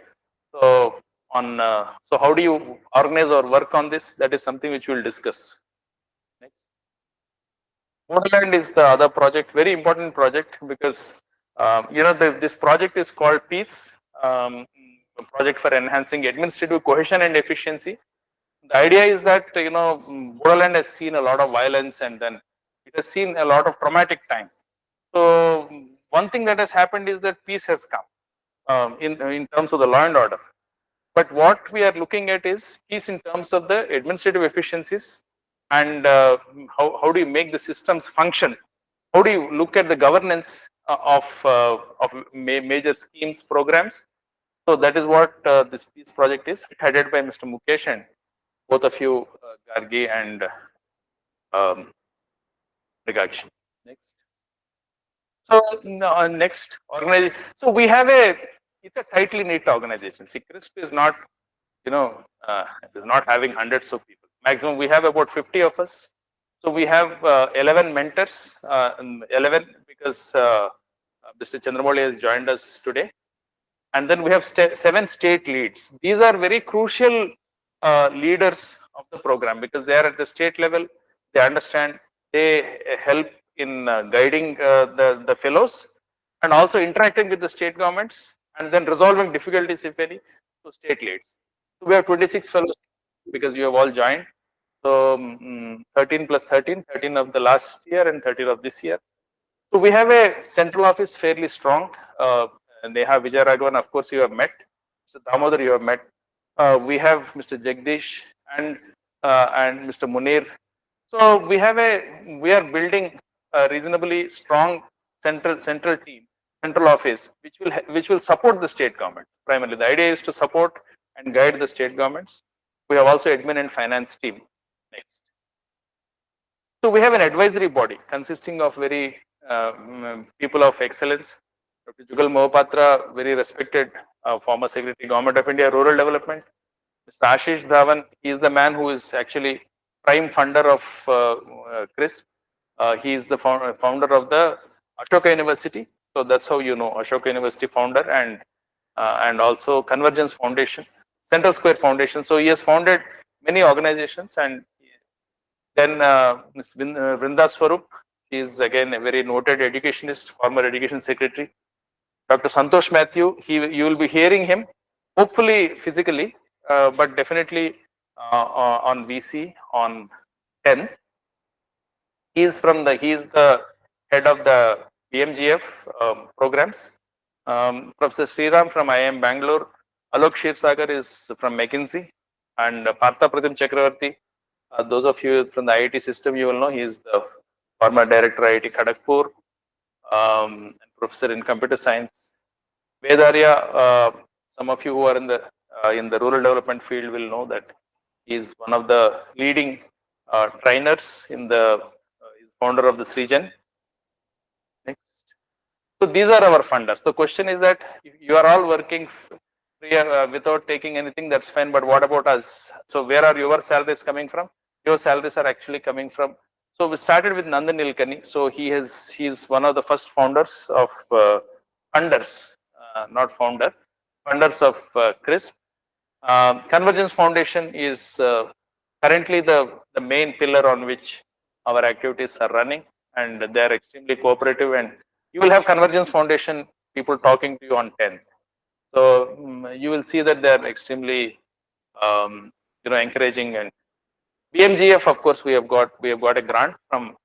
So so how do you organize or work on this? That is something which we will discuss. Next. Borderland is the other project, very important project because this project is called Peace, a project for enhancing administrative cohesion and efficiency. The idea is that Borderland has seen a lot of violence and then it has seen a lot of traumatic time. So one thing that has happened is that peace has come in terms of the law and order. But what we are looking at is peace in terms of the administrative efficiencies and how do you make the systems function? How do you look at the governance of major schemes, programs? So that is what this peace project is, headed by Mr. Mukesh and both of you, Gargi and Rigakshi. Next. So next organization. So we have it's a tightly knit organization. See, CRISP is not, is not having hundreds of people. Maximum we have about 50 of us. So we have 11 mentors, 11 because Mr. Chandramouli has joined us today. And then we have 7 state leads. These are very crucial leaders of the program because they are at the state level. They understand, they help in guiding the fellows and also interacting with the state governments and then resolving difficulties, if any, to state leads. So we have 26 fellows because you have all joined. So 13 plus 13, 13 of the last year and 13 of this year. So we have a central office fairly strong. Neha Vijay Raghavan, of course, you have met. Mr. Damodar, you have met. We have Mr. Jagdish and Mr. Munir. So we are building a reasonably strong central team, central office, which will support the state governments. Primarily, the idea is to support and guide the state governments. We have also admin and finance team. Next. So we have an advisory body consisting of very people of excellence. Dr. Jugal Mohapatra, very respected former Secretary, Government of India, Rural Development. Mr. Ashish Dhawan, he is the man who is actually prime funder of CRISP. He is the founder of the Ashoka University. So that's how you know Ashoka University founder and also Convergence Foundation. Central Square Foundation. So he has founded many organizations, and then Ms. Vrinda Swarup, she is again a very noted educationist, former education secretary. Dr. Santosh Matthew, you will be hearing him, hopefully physically, but definitely on VC on 10. He is the head of the BMGF programs. Professor Sriram from IIM Bangalore, Alok Shirsagar is from McKinsey, and Partha Pratim Chakravarti. Those of you from the IIT system, you will know he is the former director IIT Kharagpur, and professor in computer science. Vedarya, some of you who are in the rural development field will know that he is one of the leading trainers in the founder of this region. Next. So these are our funders. The question is that if you are all working free, without taking anything, that's fine. But what about us? So where are your salaries coming from? Your salaries are actually coming from. So we started with Nandan Nilekani. So he is one of the first founders of funders, not founder, funders of CRISP. Convergence Foundation is currently the main pillar on which our activities are running, and they are extremely cooperative, and you will have Convergence Foundation people talking to you on 10th. So you will see that they are extremely encouraging. And BMGF, of course, we have got a grant from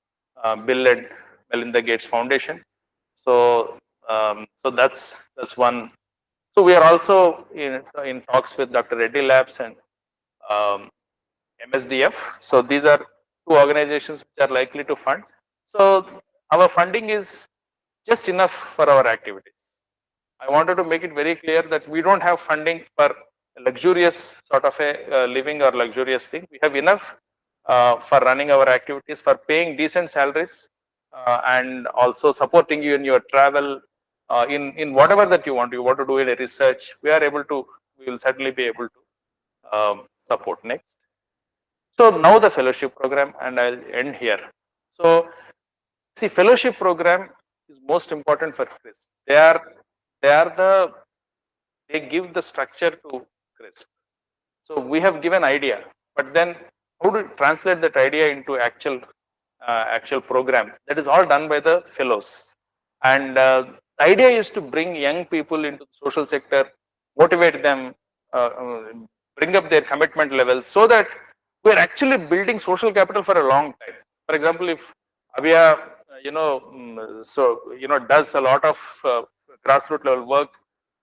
Bill and Melinda Gates Foundation. So so that's one. So we are also in talks with Dr. Reddy Labs and MSDF. So these are two organizations which are likely to fund. So our funding is just enough for our activities. I wanted to make it very clear that we don't have funding for luxurious sort of a living or luxurious thing. We have enough for running our activities, for paying decent salaries, and also supporting you in your travel, in whatever that you want. You want to do in a research, we will certainly be able to support. Next. So now the fellowship program, and I'll end here. So see, fellowship program is most important for CRISP. They give the structure to CRISP. So we have given idea, but then how to translate that idea into actual program? That is all done by the fellows. And the idea is to bring young people into the social sector, motivate them, bring up their commitment levels, so that we are actually building social capital for a long time. For example, if Avia, does a lot of grassroots level work,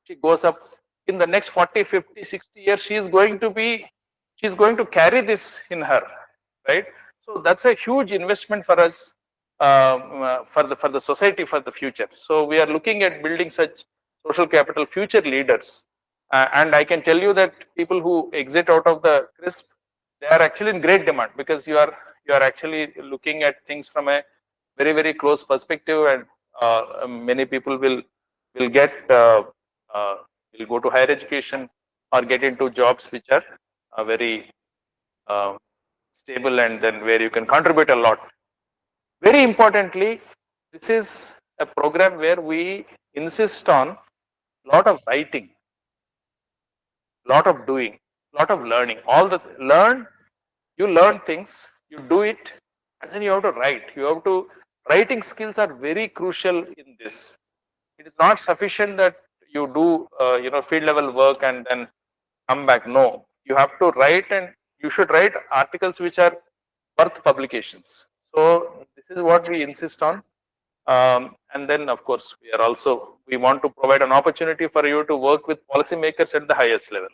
she goes up in the next 40, 50, 60 years, she's going to carry this in her, right? So that's a huge investment for us, for the society, for the future. So we are looking at building such social capital future leaders. And I can tell you that people who exit out of the CRISP, they are actually in great demand, because you are actually looking at things from a very, very close perspective, and many people will get will go to higher education or get into jobs which are very stable, and then where you can contribute a lot. Very importantly, this is a program where we insist on lot of writing, lot of doing, lot of learning. You learn things, you do it, and then you have to write. Writing skills are very crucial in this. It is not sufficient that you do field level work and then come back. No, you have to write, and you should write articles which are worth publications. So this is what we insist on. And then, of course, we want to provide an opportunity for you to work with policymakers at the highest level.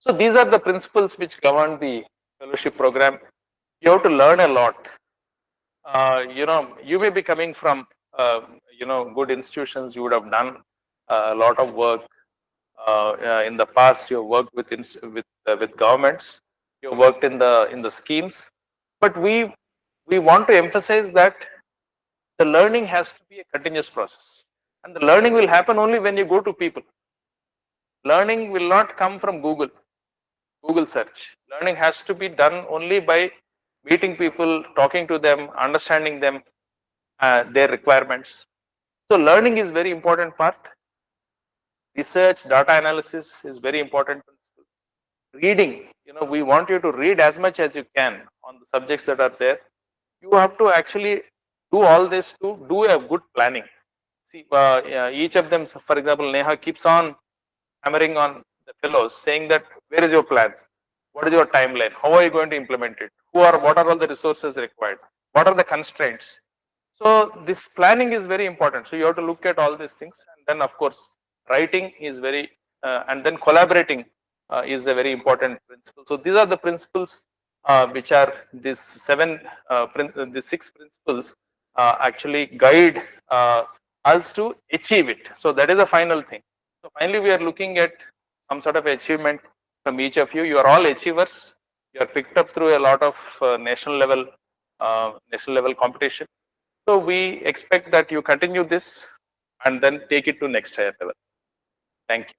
So these are the principles which govern the fellowship program. You have to learn a lot. You may be coming from good institutions. You would have done a lot of work in the past. You worked with governments. You worked in the schemes. But we want to emphasize that the learning has to be a continuous process, and the learning will happen only when you go to people. Learning will not come from Google search. Learning has to be done only by meeting people, talking to them, understanding them, their requirements. So learning is very important part. research, data analysis is very important principle. Reading, we want you to read as much as you can on the subjects that are there. You have to actually do all this to do a good planning. See, yeah, each of them, for example, Neha keeps on hammering on the fellows, saying that where is your plan? What is your timeline? How are you going to implement it? What are all the resources required? What are the constraints? So this planning is very important. So you have to look at all these things, and then of course writing is very, and then collaborating is a very important principle. So these are the principles which are these the six principles actually guide us to achieve it. So that is the final thing. So finally, we are looking at some sort of achievement from each of you. You are all achievers. You are picked up through a lot of national level competition. So we expect that you continue this and then take it to next higher level. Thank you.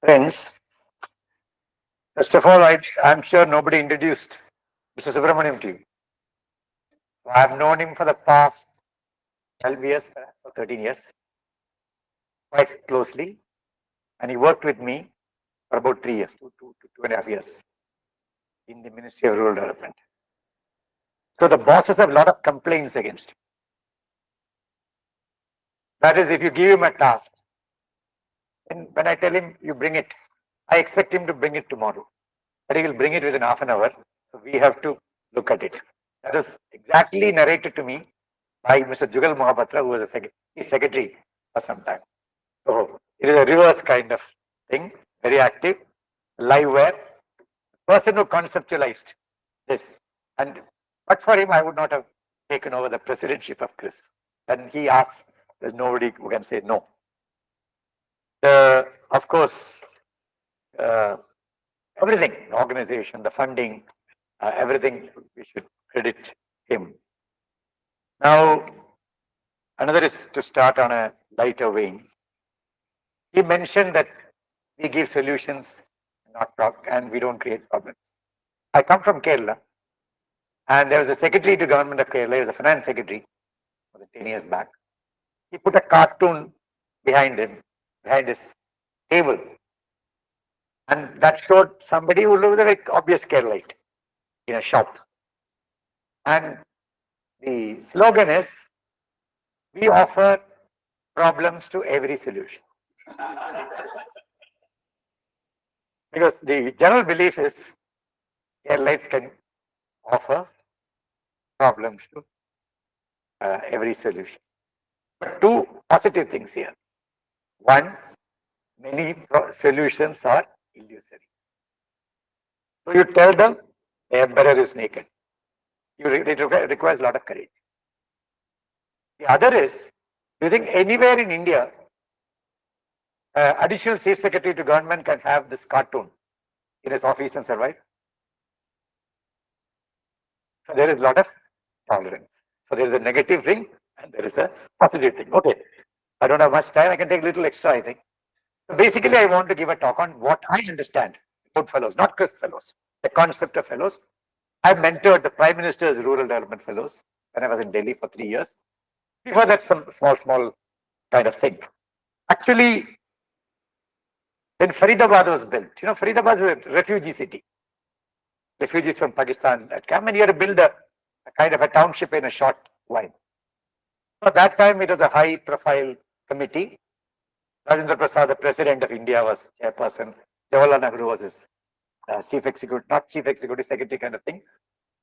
Friends, first of all, I'm sure nobody introduced Mr. Subramaniam to you. So I've known him for the past 12 years, perhaps, or 13 years, quite closely. And he worked with me for about 3 years, 2.5 years in the Ministry of Rural Development. So the bosses have a lot of complaints against him. That is, if you give him a task, and when I tell him you bring it, I expect him to bring it tomorrow, but he will bring it within half an hour. So we have to look at it. That is exactly narrated to me by Mr. Jugal Mohapatra, who was a secretary for some time. So it is a reverse kind of thing, very active, live wire, person who conceptualized this. And but for him, I would not have taken over the presidentship of CRISP. And he asks, there's nobody who can say no. Of course, everything, the organization, the funding, everything, we should credit him. Now, another is to start on a lighter vein. He mentioned that we give solutions, and we don't create problems. I come from Kerala, and there was a secretary to government of Kerala, he was a finance secretary, 10 years back. He put a cartoon behind his table, and that showed somebody who was a very obvious Keralite in a shop. And the slogan is, we offer problems to every solution. Because the general belief is Keralites can offer problems to every solution. But two positive things here. One, many solutions are illusory. So you tell them the emperor is naked. It requires a lot of courage. The other is, do you think anywhere in India, additional chief secretary to government can have this cartoon in his office and survive? So there is a lot of tolerance. So there is a negative thing and there is a positive thing. Okay, I don't have much time. I can take a little extra, I think. So basically, I want to give a talk on what I understand about fellows, not CRISP fellows, the concept of fellows. I mentored the Prime Minister's Rural Development Fellows when I was in Delhi for 3 years. Before that, some small kind of thing. Actually, when Faridabad was built, Faridabad is a refugee city. Refugees from Pakistan that come, and you have to build a kind of a township in a short while. So at that time, it was a high-profile committee. Rajendra Prasad, the president of India, was chairperson. Jawaharlal Nehru was his chief executive, not chief executive, secretary kind of thing.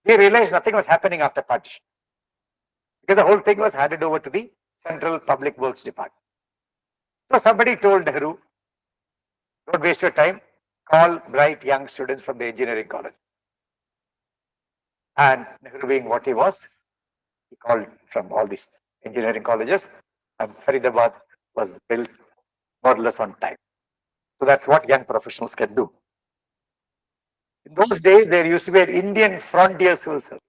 We realized nothing was happening after partition, because the whole thing was handed over to the Central Public Works Department. So somebody told Nehru, Don't waste your time. Call bright young students from the engineering colleges. And Nehru being what he was, he called from all these engineering colleges, and Faridabad was built more or less on time. So that's what young professionals can do. In those days, there used to be an Indian frontier civil service.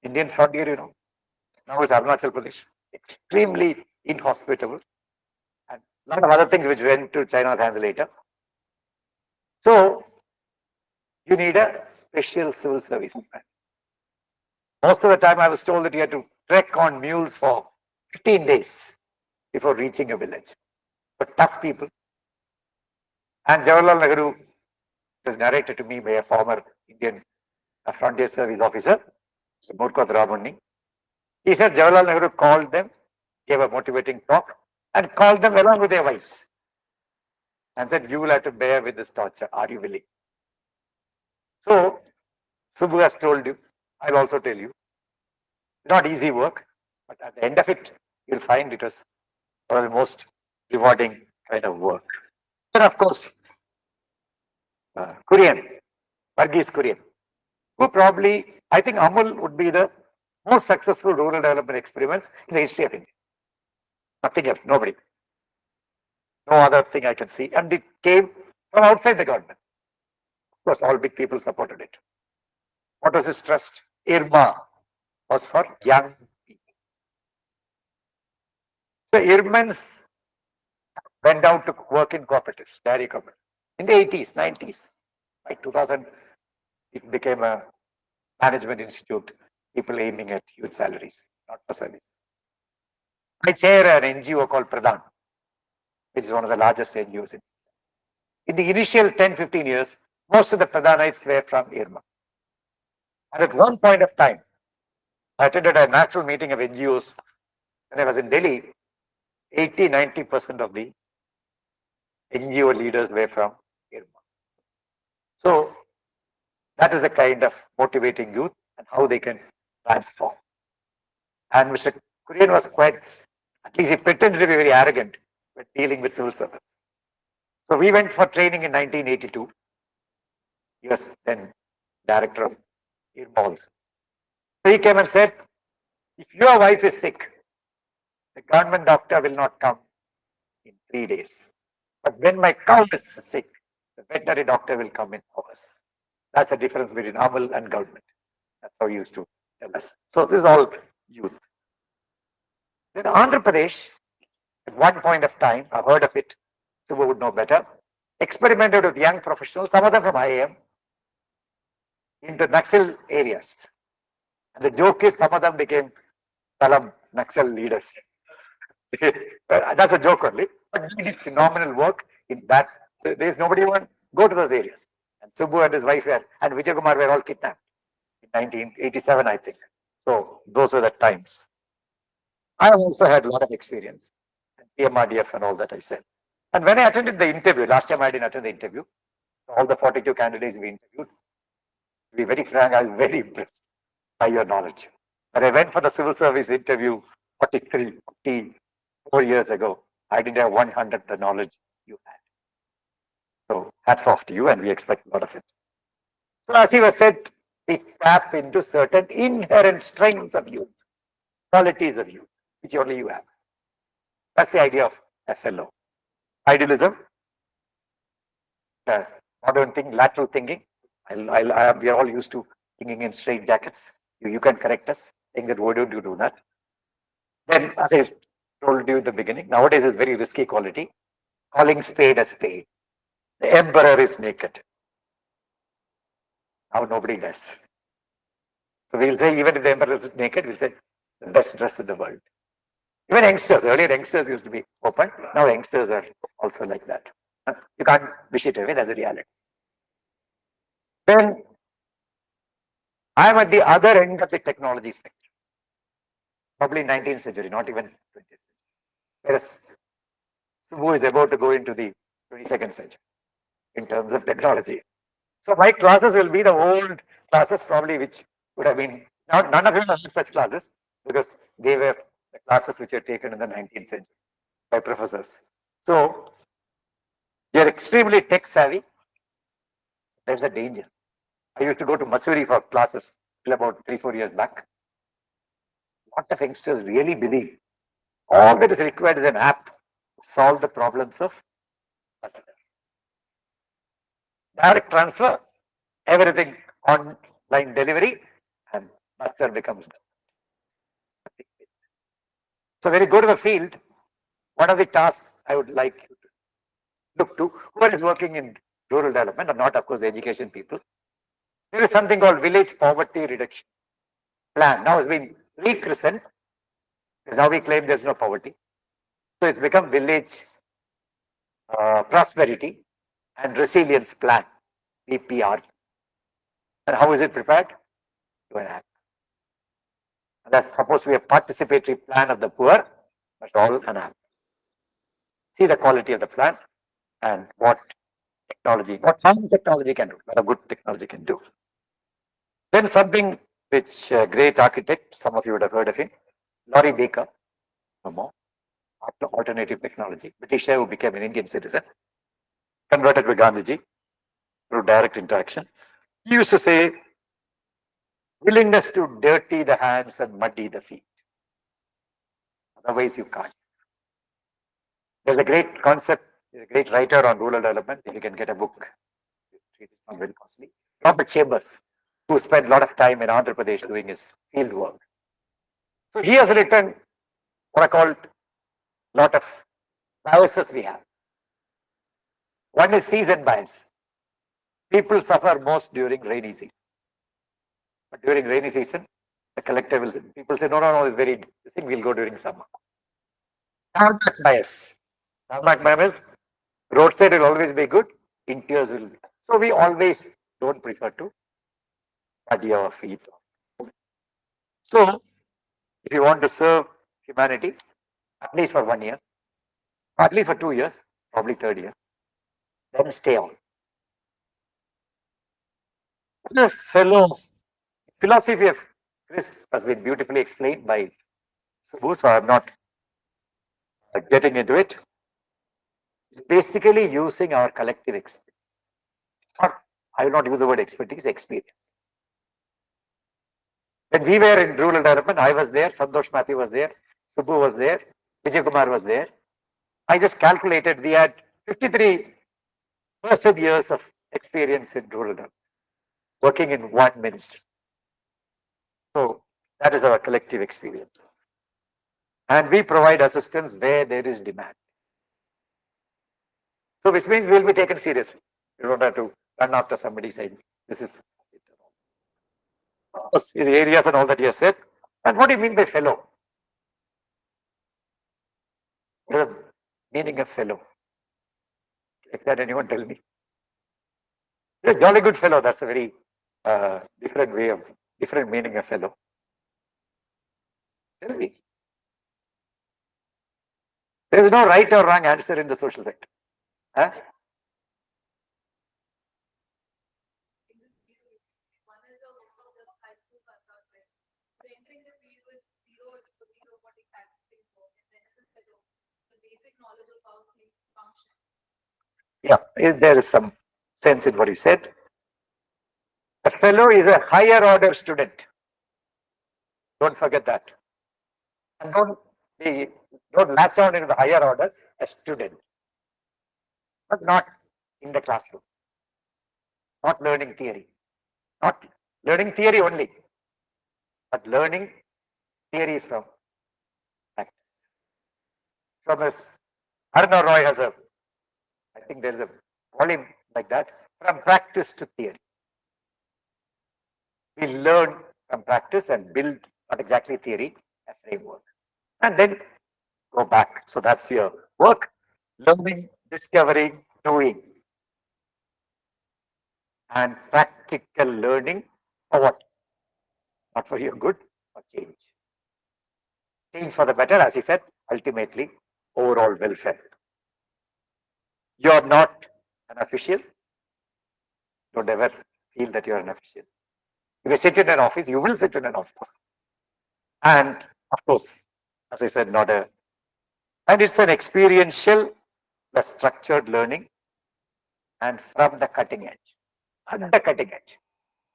Indian frontier, you know, now is Arunachal Pradesh, extremely inhospitable, and a lot of other things which went to China's hands later. So you need a special civil service. Most of the time, I was told that you had to trek on mules for 15 days before reaching a village. But tough people. And Jawaharlal Nehru was narrated to me by a former Indian frontier service officer, Murkot Ramani. He said Jawaharlal Nehru called them, gave a motivating talk, and called them along with their wives and said, "You will have to bear with this torture. Are you willing?" So, Subbu has told you, I'll also tell you, it's not easy work, but at the end of it, you'll find it was one of the most rewarding kind of work. And of course, Kurian, Varghese Kurian, who probably, I think Amul would be the most successful rural development experiments in the history of India. Nothing else, nobody. No other thing I can see. And it came from outside the government. Of course, all big people supported it. What was his trust? IRMA was for young people. So Irmans went out to work in cooperatives, dairy cooperatives. In the 80s, 90s, by 2000, it became a management institute, people aiming at huge salaries, not for service. I chair an NGO called Pradhan, which is one of the largest NGOs. In the initial 10, 15 years, most of the Pradhanites were from IRMA. And at one point of time, I attended a national meeting of NGOs when I was in Delhi. 80, 90% of the NGO leaders were from IRMA. So that is the kind of motivating youth and how they can transform. And Mr. Kurian was quite, at least he pretended to be very arrogant when dealing with civil servants. So we went for training in 1982. He was then director of IRMA also. So he came and said, if your wife is sick, the government doctor will not come in 3 days. But when my cow is sick, the veterinary doctor will come in hours. That's the difference between Amal and government. That's how he used to tell us. So this is all youth. Then Andhra Pradesh, at one point of time, I've heard of it, Subbu would know better, experimented with young professionals, some of them from IIM, into Naxal areas. And the joke is some of them became Talam Naxal leaders. That's a joke only. But he did phenomenal work in that. There is nobody who would go to those areas. And Subbu and his wife were, and Vijay Kumar were all kidnapped in 1987, I think. So those were the times. I have also had a lot of experience, PMRDF and all that I said. And when I attended the interview, last time I didn't attend the interview, all the 42 candidates we interviewed, to be very frank, I was very impressed by your knowledge. But I went for the civil service interview 44 years ago. I didn't have 100 the knowledge you had. So hats off to you, and we expect a lot of it. So as you was said, we tap into certain inherent strengths of youth, qualities of youth, which only you have. That's the idea of FLO. Idealism, modern thing, lateral thinking. We are all used to thinking in straight jackets. You can correct us, saying that why don't you do that? Then, as I told you in the beginning, nowadays is very risky quality. Calling spade a spade. The emperor is naked. Now nobody does. So we'll say even if the emperor is naked, we'll say the best dress in the world. Even youngsters, earlier youngsters used to be open. Now youngsters are also like that. You can't wish it away, that's a reality. Then I'm at the other end of the technology spectrum. Probably 19th century, not even 20th century. Whereas Subbu is about to go into the 22nd century in terms of technology. So my classes will be the old classes, probably which would have been, none of you have such classes because they were the classes which were taken in the 19th century by professors. So You're extremely tech savvy. There's a danger. I used to go to Missouri for classes till about 3-4 years back. What the youngsters really believe, all that is required is an app to solve the problems of Buster. Direct transfer, everything online delivery, and Buster becomes. So when you go to the field, one of the tasks I would like you to look to, whoever is working in rural development, and not of course education people, there is something called village poverty reduction plan. Now it's been rechristened because now we claim there's no poverty. So it's become village prosperity and resilience plan, VPR. And how is it prepared? To an app. And that's supposed to be a participatory plan of the poor, but all an app. See the quality of the plan and what technology, what fine technology can do, what a good technology can do. Then something which great architect, some of you would have heard of him, Laurie Baker, no more, after alternative technology, Britisher who became an Indian citizen, converted with Gandhiji through direct interaction. He used to say, willingness to dirty the hands and muddy the feet. Otherwise, you can't. There's a great concept, a great writer on rural development. If you can get a book, it's not very costly. Robert Chambers, who spent a lot of time in Andhra Pradesh doing his field work. So he has written what I call a lot of biases we have. One is season bias. People suffer most during rainy season. But during rainy season, the collective will say, people say, no, it's very, this thing will go during summer. Tarmac bias. Tarmac bias, roadside will always be good, interiors will be. So we always don't prefer to muddy our feet. So if you want to serve humanity, at least for 1 year, at least for 2 years, probably third year, then stay on. The fellow philosophy of Chris has been beautifully explained by Subbu, so I'm not getting into it. It's basically using our collective experience. Or I will not use the word expertise, experience. When we were in rural development, I was there, Santosh Mathew was there, Subbu was there, Vijay Kumar was there. I just calculated we had 53% years of experience in rural development, working in one ministry. So that is our collective experience. And we provide assistance where there is demand. So which means we will be taken seriously. You don't have to run after somebody saying, this is his areas and all that he has said. And what do you mean by fellow? What is the meaning of fellow? Can anyone tell me? Yes, jolly good fellow. That's a very different way of, different meaning of fellow. Tell me. There is no right or wrong answer in the social sector. Huh? Yeah, there is some sense in what he said. A fellow is a higher order student. Don't forget that. And don't latch on into the higher order, a student. But not in the classroom. Not learning theory. Not learning theory only, but learning theory from practice. So Ms. Arna Roy has a, I think there is a volume like that, from practice to theory. We learn from practice and build, not exactly theory, a framework. And then go back. So that's your work, learning, discovering, doing. And practical learning for what? Not for your good, for change. Change for the better, as he said, ultimately, overall welfare. You are not an official. Don't ever feel that you are an official. If you sit in an office, you will sit in an office. And of course, as I said, not a, and it's an experiential, structured learning and from the cutting edge. At the cutting edge.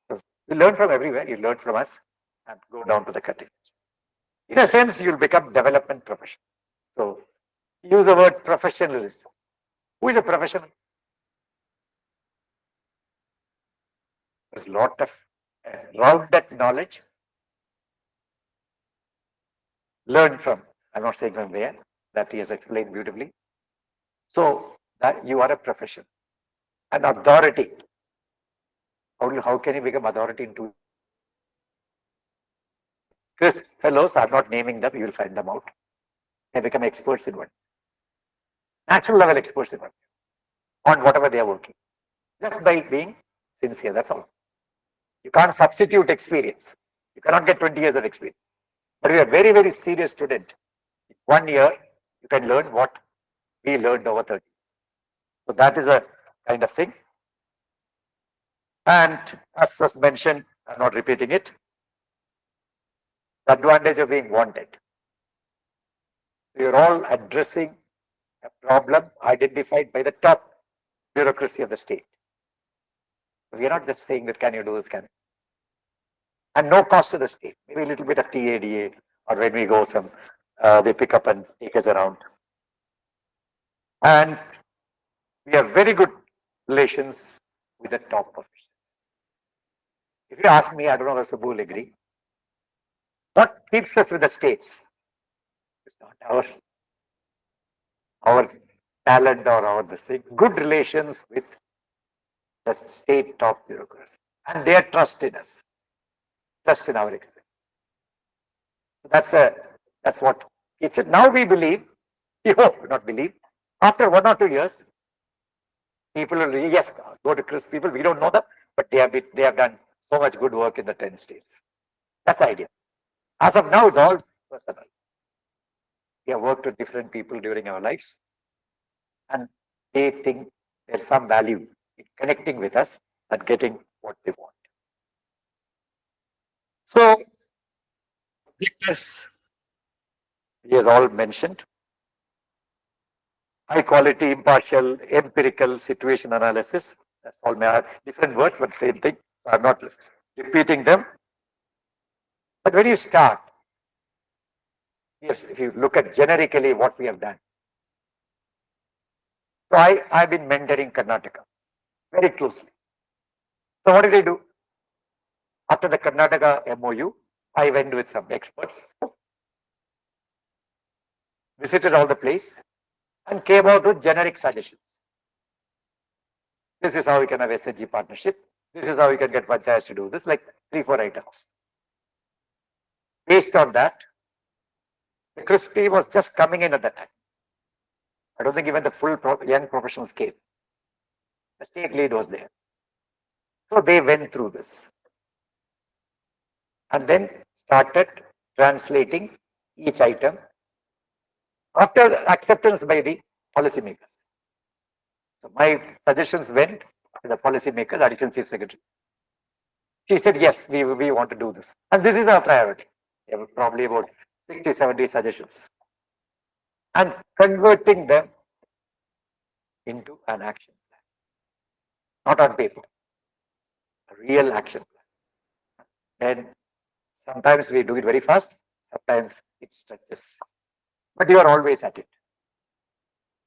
So you learn from everywhere, you learn from us and go down to the cutting edge. In a sense, you'll become development professionals. So use the word professionalism. Who is a professional? There's a lot of rounded knowledge. Learn from, I'm not saying from where, that he has explained beautifully. So that you are a professional. An authority. How can you become authority in two? Chris fellows, I'm not naming them, you will find them out. They become experts in one. Natural level experts in one. On whatever they are working. Just by being sincere, that's all. You can't substitute experience. You cannot get 20 years of experience. But if you are very, very serious student, 1 year, you can learn what we learned over 30 years. So that is a kind of thing. And as was mentioned, I'm not repeating it, the advantage of being wanted. We are all addressing a problem identified by the top bureaucracy of the state. We are not just saying that can you do this, can you? And no cost to the state. Maybe a little bit of TADA, or when we go some, they pick up and take us around. And we have very good relations with the top officials. If you ask me, I don't know if Subbu will agree. What keeps us with the states? It's not our talent or our this thing. Good relations with the state top bureaucracy and their trust in us, trust in our experience. That's what keeps it. Now we believe, we hope not believe. After 1 or 2 years, people will yes go to Chris. People we don't know them, but they have done so much good work in the 10 states. That's the idea. As of now, it's all personal. We have worked with different people during our lives, and they think there's some value in connecting with us and getting what they want. So, this he has all mentioned. High quality, impartial, empirical situation analysis. That's all different words, but same thing. So I'm not repeating them. But when you start, yes, if you look at generically what we have done. So I've been mentoring Karnataka very closely. So what did I do? After the Karnataka MOU, I went with some experts, visited all the place, and came out with generic suggestions. This is how we can have SHG partnership. This is how we can get panchayats to do this, like 3-4 items. Based on that, the CRISP was just coming in at that time. I don't think even the full young professionals came. The state lead was there. So they went through this and then started translating each item after acceptance by the policymakers. So my suggestions went to the policymakers, Additional Chief Secretary. She said, yes, we want to do this. And this is our priority. We have probably about 60, 70 suggestions. And converting them into an action plan. Not on paper. A real action plan. Then sometimes we do it very fast, sometimes it stretches. But you are always at it.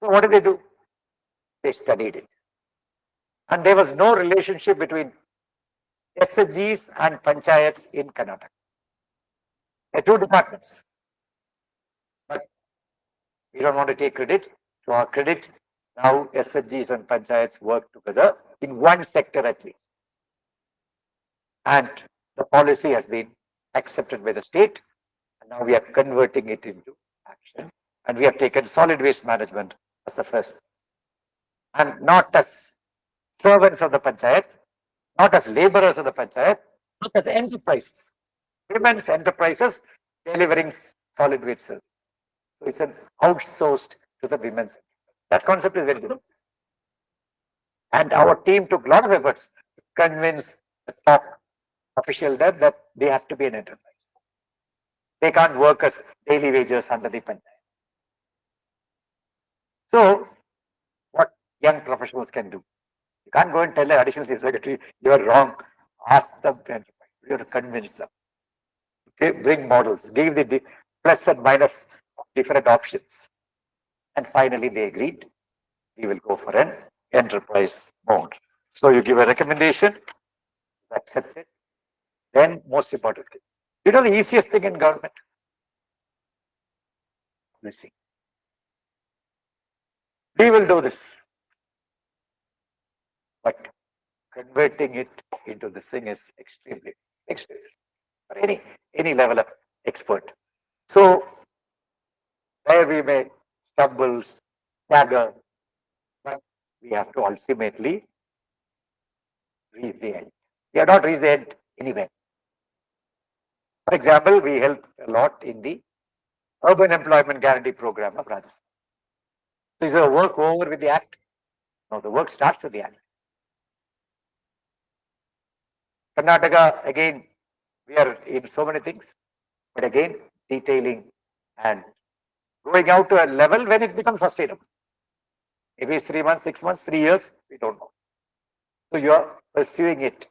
So what did they do? They studied it. And there was no relationship between SHGs and panchayats in Karnataka. They're two departments. But we don't want to take credit. To our credit, now SHGs and panchayats work together in one sector at least. And the policy has been accepted by the state. And now we are converting it into action. And we have taken solid waste management as the first. And not as servants of the panchayat, not as laborers of the panchayat, not as enterprises. Women's enterprises delivering solid waste service. So it's an outsourced to the women's. That concept is very good. And our team took a lot of efforts to convince the top official there that they have to be an enterprise. They can't work as daily wages under the panchayat. So, what young professionals can do? You can't go and tell the additional chief secretary, you are wrong. Ask them to enterprise. You have to convince them. Okay, bring models, give the plus and minus different options. And finally, they agreed, we will go for an enterprise mode. So you give a recommendation, accept it. Then most importantly, you know the easiest thing in government? Listening. We will do this. But converting it into this thing is extremely for any level of expert. So where we may stumble, stagger, but we have to ultimately reach the end. We have not reached the end anywhere. For example, we helped a lot in the Urban Employment Guarantee Program of Rajasthan. Is the work over with the Act? No, the work starts with the Act. Karnataka, again, we are in so many things, but again, detailing and going out to a level when it becomes sustainable. Maybe it's 3 months, 6 months, 3 years, we don't know. So you are pursuing it.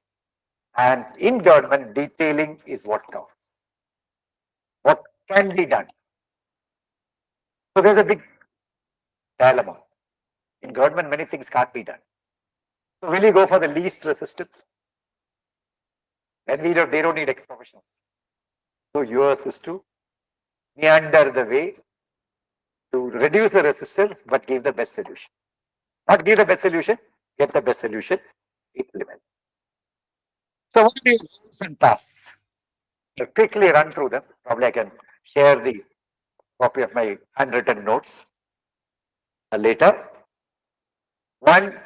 And in government, detailing is what counts. What can be done? So there's a big dilemma. In government, many things can't be done. So will you go for the least resistance? Then they don't need professionals. So yours is to meander the way to reduce the resistance, but give the best solution. Not give the best solution, get the best solution, implement. So what are the rules and tasks? I'll quickly run through them. Probably I can share the copy of my handwritten notes later. One,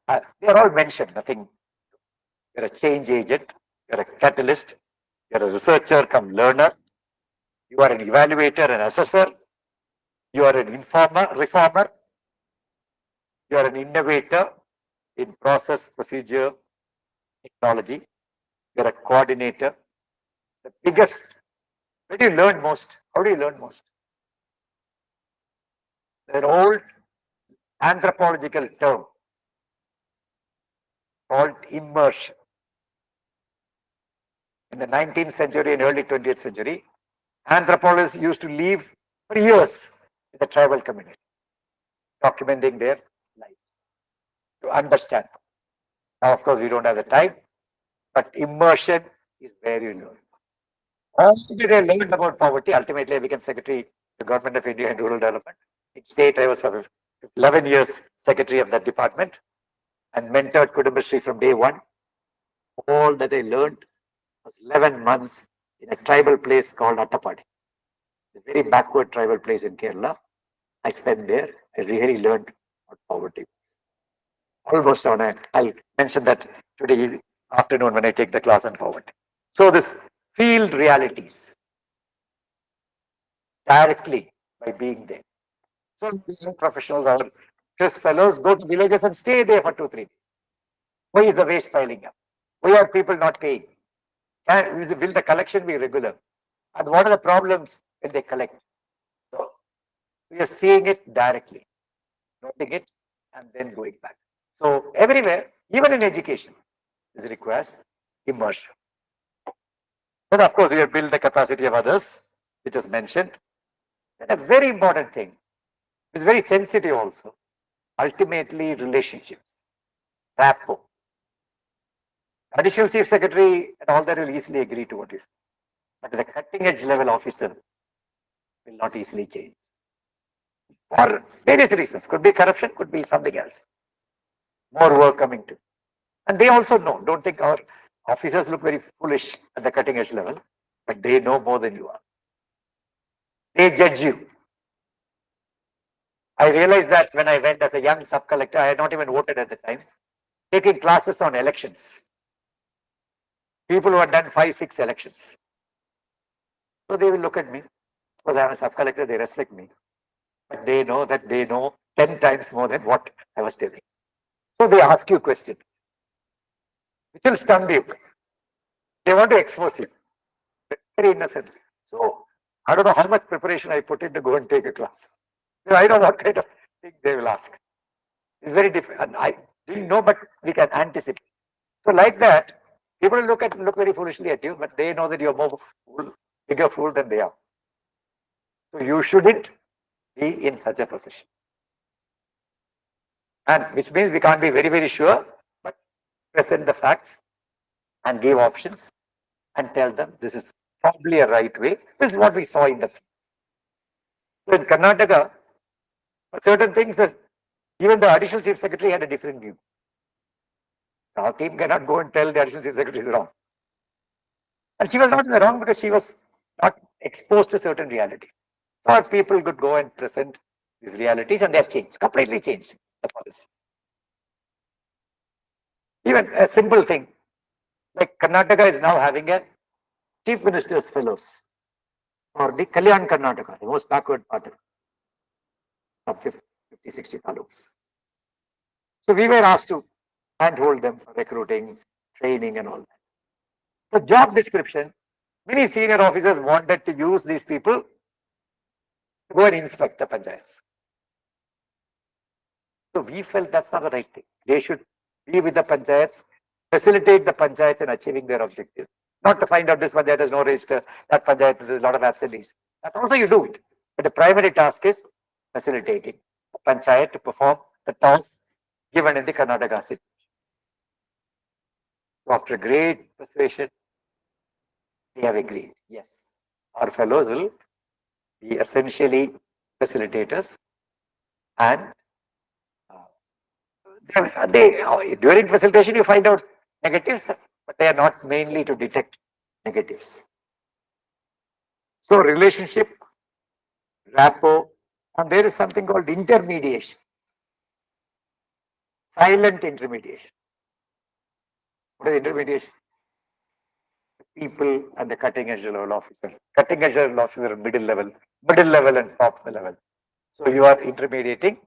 they are all mentioned, nothing. You're a change agent, you're a catalyst, you're a researcher come learner, you are an evaluator, an assessor, you are an informer, reformer, you are an innovator in process, procedure, technology, you're a coordinator. The biggest, where do you learn most? How do you learn most? There's an old anthropological term called immersion. In the 19th century and early 20th century, anthropologists used to live for years in the tribal community, documenting their lives to understand. Now, of course, we don't have the time, but immersion is where you learn. Ultimately, I learned about poverty. Ultimately, I became secretary of the Government of India in Rural Development. In state, I was for 11 years secretary of that department and mentored Kudumbashree from day one. All that I learned was 11 months in a tribal place called Attapadi, a very backward tribal place in Kerala. I spent there. I really learned what poverty was. Almost on a, I'll mention that today afternoon when I take the class on poverty. So this field realities directly by being there. So young professionals, our Chris fellows go to villages and stay there for 2-3 days. Why is the waste piling up? Why are people not paying? Will the collection be regular? And what are the problems when they collect? So we are seeing it directly, noting it, and then going back. So everywhere, even in education, this requires immersion. Then of course, we have built the capacity of others, which is mentioned. And a very important thing, is very sensitive also, ultimately relationships, rapport. Additional Chief Secretary and all that will easily agree to what is. But the cutting edge level officer will not easily change. For various reasons. Could be corruption, could be something else. More work coming to. And they also know. Don't think our officers look very foolish at the cutting edge level, but they know more than you are. They judge you. I realized that when I went as a young sub-collector, I had not even voted at the time, taking classes on elections. People who had done 5-6 elections. So they will look at me. Because I am a sub-collector, they respect me. But they know that they know 10 times more than what I was telling. So they ask you questions, which will stun you. They want to expose you. Very innocently. So I don't know how much preparation I put in to go and take a class. I know what kind of thing they will ask. It's very different. And Didn't know, but we can anticipate. So like that, people look very foolishly at you, but they know that you're more bigger fool than they are. So you shouldn't be in such a position. And which means we can't be very sure, but present the facts and give options and tell them this is probably a right way. This is what we saw in the film. So in Karnataka, certain things, even the additional chief secretary had a different view. Our team cannot go and tell the additional chief secretary is wrong. And she was not in the wrong because she was not exposed to certain realities. So our people could go and present these realities and they have changed, completely changed the policy. Even a simple thing, like Karnataka is now having a chief minister's fellows for the Kalyan Karnataka, the most backward part of 50, 60 taluks. So we were asked to handhold them for recruiting, training and all that. The job description, many senior officers wanted to use these people to go and inspect the panchayats. So we felt that's not the right thing. They should be with the panchayats, facilitate the panchayats in achieving their objectives. Not to find out this panchayat has no register, that panchayat there's a lot of absentees. That also you do it. But the primary task is facilitating the panchayat to perform the task given in the Karnataka situation. So after great persuasion, they have agreed. Yes, our fellows will be essentially facilitators and during facilitation you find out negatives, but they are not mainly to detect negatives. So relationship, rapport, and there is something called intermediation, silent intermediation. What is intermediation? People and the cutting edge level officer, cutting edge level officer, middle level and top level. So you are intermediating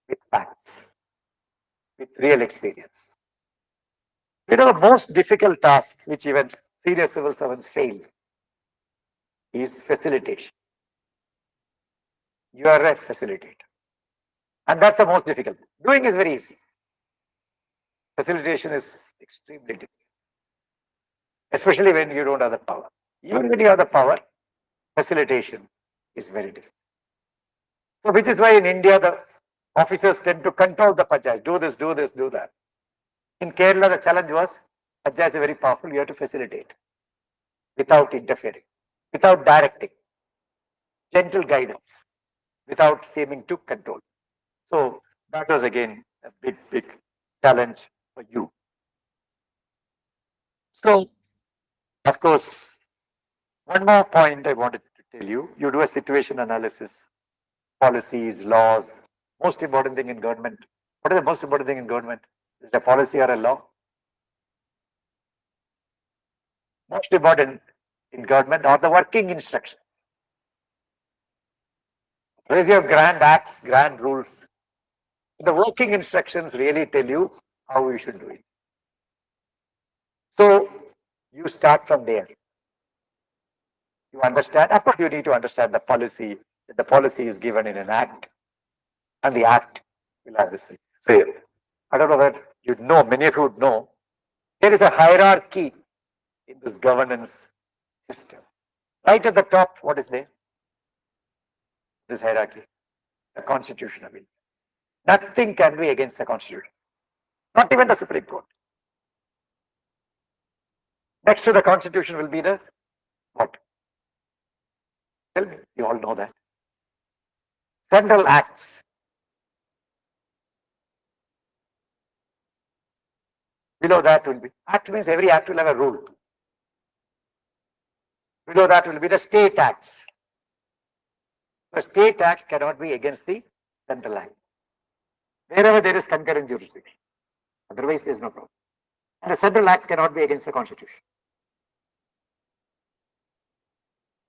with facts, with real experience. You know, the most difficult task which even senior civil servants fail is facilitation. You are a facilitator. And that's the most difficult. Doing is very easy. Facilitation is extremely difficult, especially when you don't have the power. Even when you have the power, facilitation is very difficult. So which is why in India, the officers tend to control the panchayat. Do this, do this, do that. In Kerala, the challenge was, panchayats are very powerful, you have to facilitate without interfering, without directing, gentle guidance, without seeming to control. So that was again a big challenge for you. So, of course, one more point I wanted to tell you, you do a situation analysis, policies, laws, most important thing in government. What is the most important thing in government? Is it a policy or a law? Most important in government are the working instructions. Whereas you have grand acts, grand rules. The working instructions really tell you how you should do it. So you start from there. You understand, of course, you need to understand the policy. The policy is given in an act, and the act will have this thing. So I don't know whether you know, many of you would know, there is a hierarchy in this governance system. Right at the top, what is there? This hierarchy, the Constitution of India. Nothing can be against the Constitution, not even the Supreme Court. Next to the Constitution will be the what? Tell me, you all know that. Central acts. Below that will be, act means every act will have a rule. Below that will be the state acts. The state act cannot be against the central act. Wherever there is concurrent jurisdiction. Otherwise, there is no problem. And the central act cannot be against the Constitution.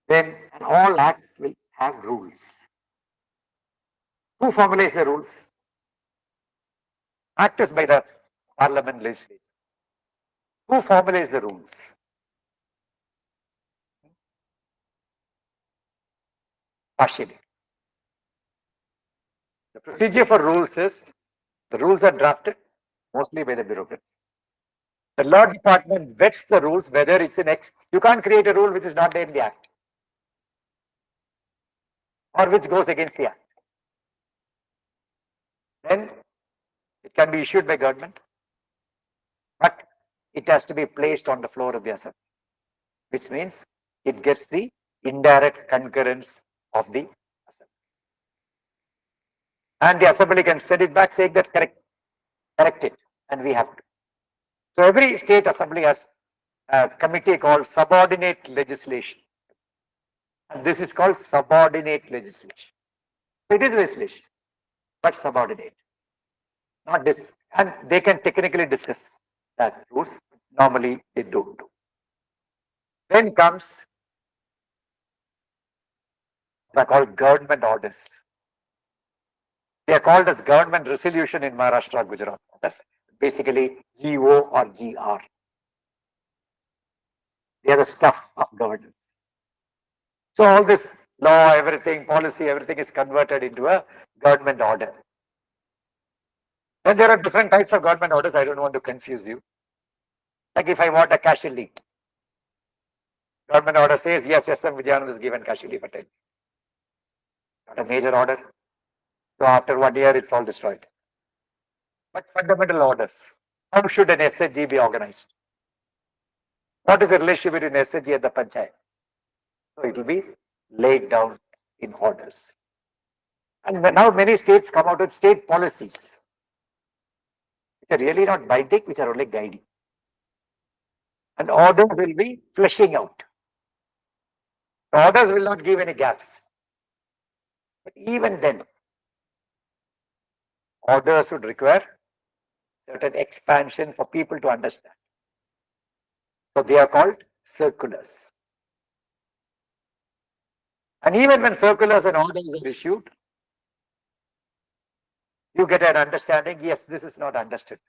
Then an all act will have rules. Who formulates the rules? Act is by the parliament legislature. Who formulates the rules? Partially. The procedure for rules is, the rules are drafted, mostly by the bureaucrats. The law department vets the rules, whether it's in X. You can't create a rule which is not there in the act or which goes against the act. Then it can be issued by government, but it has to be placed on the floor of the assembly, which means it gets the indirect concurrence of the assembly. And the assembly can send it back saying that correct it, and we have to. So every state assembly has a committee called subordinate legislation. And this is called subordinate legislation. It is legislation, but subordinate. Not this, and they can technically discuss that rules. Normally, they don't do. Then comes what are called government orders. They are called as government resolution in Maharashtra, Gujarat. Basically, GO or GR. They are the stuff of governance. So all this law, everything, policy, everything is converted into a government order. And there are different types of government orders. I don't want to confuse you. Like if I want a cash leave, government order says, yes, SM Vijayanand is given cash leave for 10. Not a major order. So after 1 year, it's all destroyed. But fundamental orders. How should an SHG be organized? What is the relationship between SHG and the panchayat? So it will be laid down in orders. And now many states come out with state policies, which are really not binding, which are only guiding. And orders will be fleshing out. The orders will not give any gaps. But even then, orders would require certain expansion for people to understand. So they are called circulars. And even when circulars and orders are issued, you get an understanding, yes, this is not understood.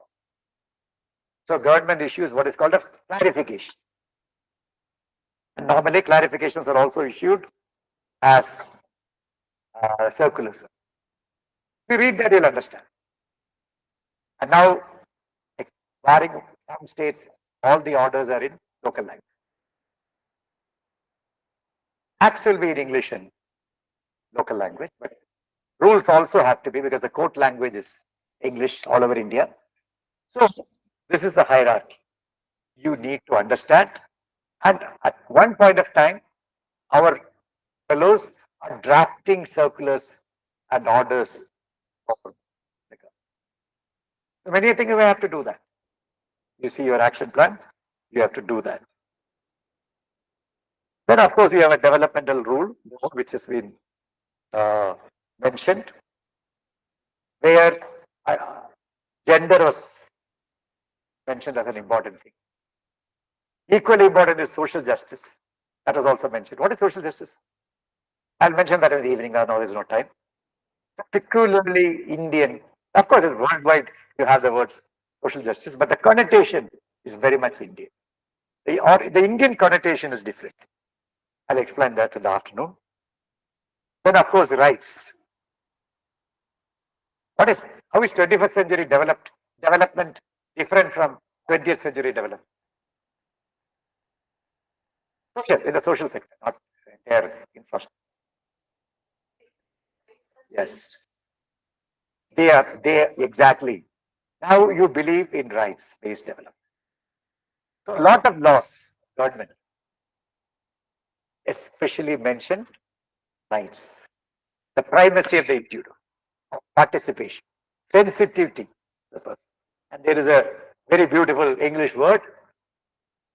So government issues what is called a clarification. And normally clarifications are also issued as circulars. If you read that, you'll understand. And now, barring some states, all the orders are in local language. Acts will be in English and local language, but rules also have to be because the court language is English all over India. So this is the hierarchy. You need to understand. And at one point of time, our fellows are drafting circulars and orders. So many things we have to do that. You see your action plan, you have to do that. Then of course you have a developmental rule, which has been mentioned, where gender was mentioned as an important thing. Equally important is social justice. That was also mentioned. What is social justice? I'll mention that in the evening. Now there's no time. Particularly Indian. Of course, it's worldwide. You have the words social justice, but the connotation is very much Indian. The Indian connotation is different. I'll explain that in the afternoon. Then, of course, rights. How is 21st century development different from 20th century development? Social, in the social sector, not entire infrastructure. Yes. They exactly. Now you believe in rights-based development. So a lot of laws, government, especially mentioned rights, the primacy of the individual, of participation, sensitivity of the person. And there is a very beautiful English word,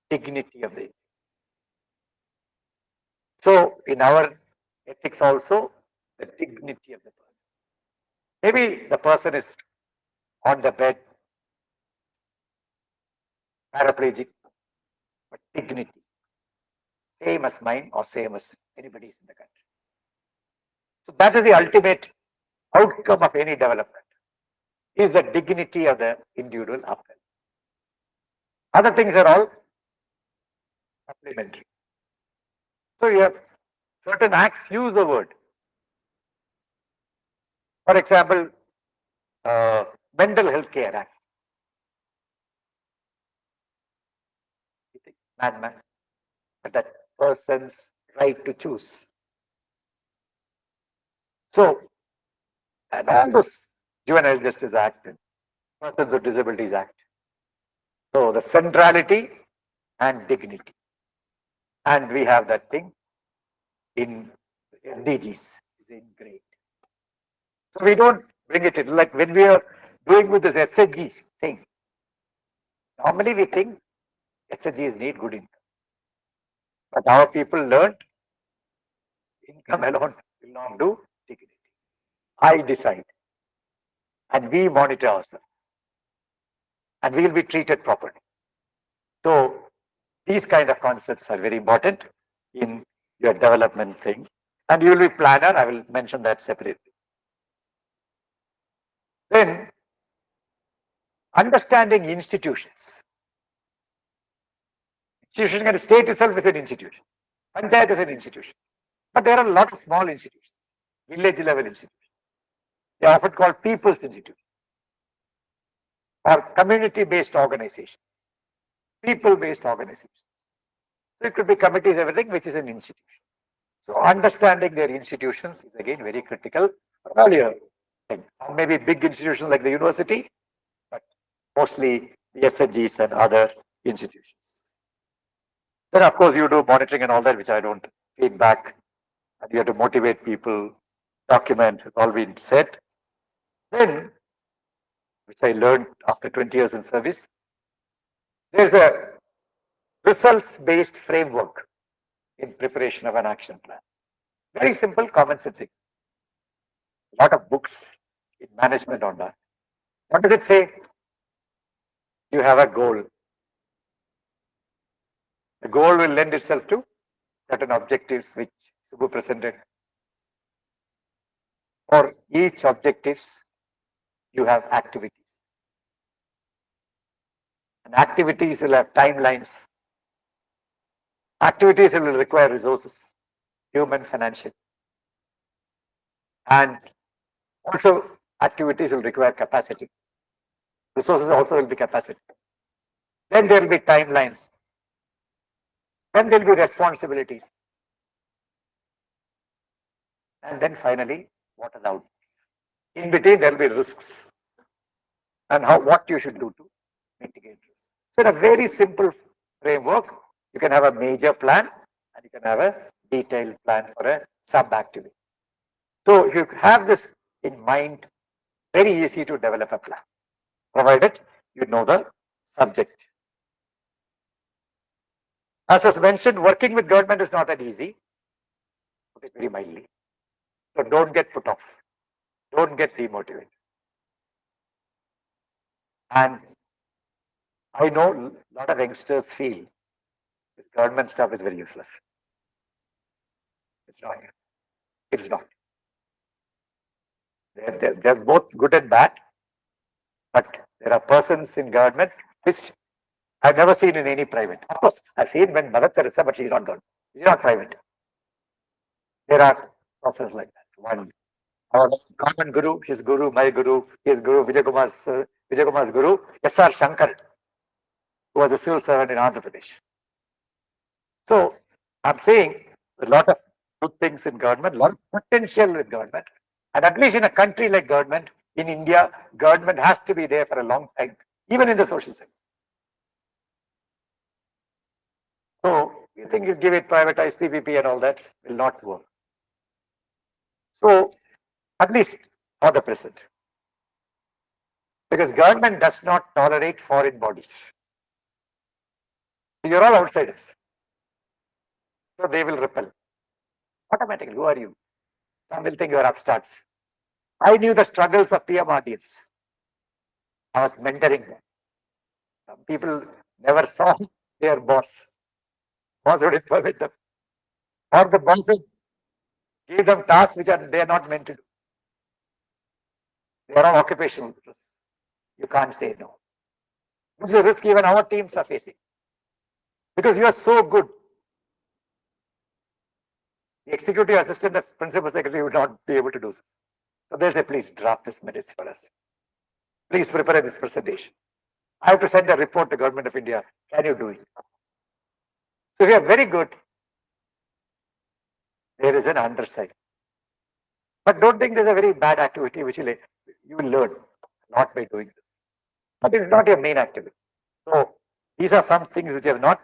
dignity of the individual. So in our ethics also, the dignity of the person. Maybe the person is on the bed, paraplegic, but dignity, same as mine or same as anybody's in the country. So that is the ultimate outcome of any development, is the dignity of the individual upheld. Other things are all supplementary. So you have certain acts use a word. For example, Mental Health Care Act. think? Madman. But that person's right to choose. So, and all this Juvenile Justice Act and Persons with Disabilities Act. So the centrality and dignity. And we have that thing in SDGs is ingrained. So we don't bring it in like when we are doing with this SHG thing. Normally we think SHGs need good income. But our people learned income alone will not do dignity. I decide. And we monitor ourselves. And we will be treated properly. So these kind of concepts are very important in your development thing. And you will be planner, I will mention that separately. Then understanding institutions. Institution and state itself is an institution. Panchayat is an institution. But there are a lot of small institutions, village level institutions. They are often called people's institutions or community based organizations, people based organizations. So it could be committees, everything, which is an institution. So understanding their institutions is again very critical earlier thing. Some may be big institutions like the university, but mostly the SHGs and other institutions. Then of course you do monitoring and all that, which I don't feedback, and you have to motivate people, document, it's all been said. Then, which I learned after 20 years in service, there's a results-based framework in preparation of an action plan. Very simple, common sense. A lot of books in management on that. What does it say? You have a goal. The goal will lend itself to certain objectives which Subbu presented. For each objectives, you have activities. And activities will have timelines. Activities will require resources, human, financial. And also activities will require capacity. Resources also will be capacity. Then there will be timelines. Then there will be responsibilities. And then finally, what are the outcomes? In between, there will be risks and what you should do to mitigate risks. So in a very simple framework, you can have a major plan and you can have a detailed plan for a sub-activity. So if you have this in mind, very easy to develop a plan, provided you know the subject. As was mentioned, working with government is not that easy, put it very mildly. So don't get put off, don't get demotivated. And I know a lot of youngsters feel this government stuff is very useless. It's not. It's not. They're both good and bad, but there are persons in government which I've never seen in any private. Of course, I've seen when Mother Teresa, but she's not government. She's not private. There are processes like that. One, our common guru, his guru, my guru, his guru, Vijay Kumar's guru, S.R. Shankar, who was a civil servant in Andhra Pradesh. So I'm saying a lot of good things in government, a lot of potential in government. And at least in a country like government, in India, government has to be there for a long time, even in the social sector. So you think you give it privatized PPP and all that will not work. So at least for the present, because government does not tolerate foreign bodies. You're all outsiders. So they will repel. Automatically, who are you? Some will think you are upstarts. I knew the struggles of PMRDs. I was mentoring them. Some people never saw their boss. Boss would permit them. Or the boss would give them tasks which they are not meant to do. They are all occupational risks. You can't say no. This is a risk even our teams are facing. Because you are so good. The executive assistant of principal secretary would not be able to do this. So they'll say, please draft this minutes for us. Please prepare this presentation. I have to send a report to Government of India. Can you do it? So if you are very good, there is an underside. But don't think there's a very bad activity which you will learn not by doing this. But it's not your main activity. So these are some things which I have not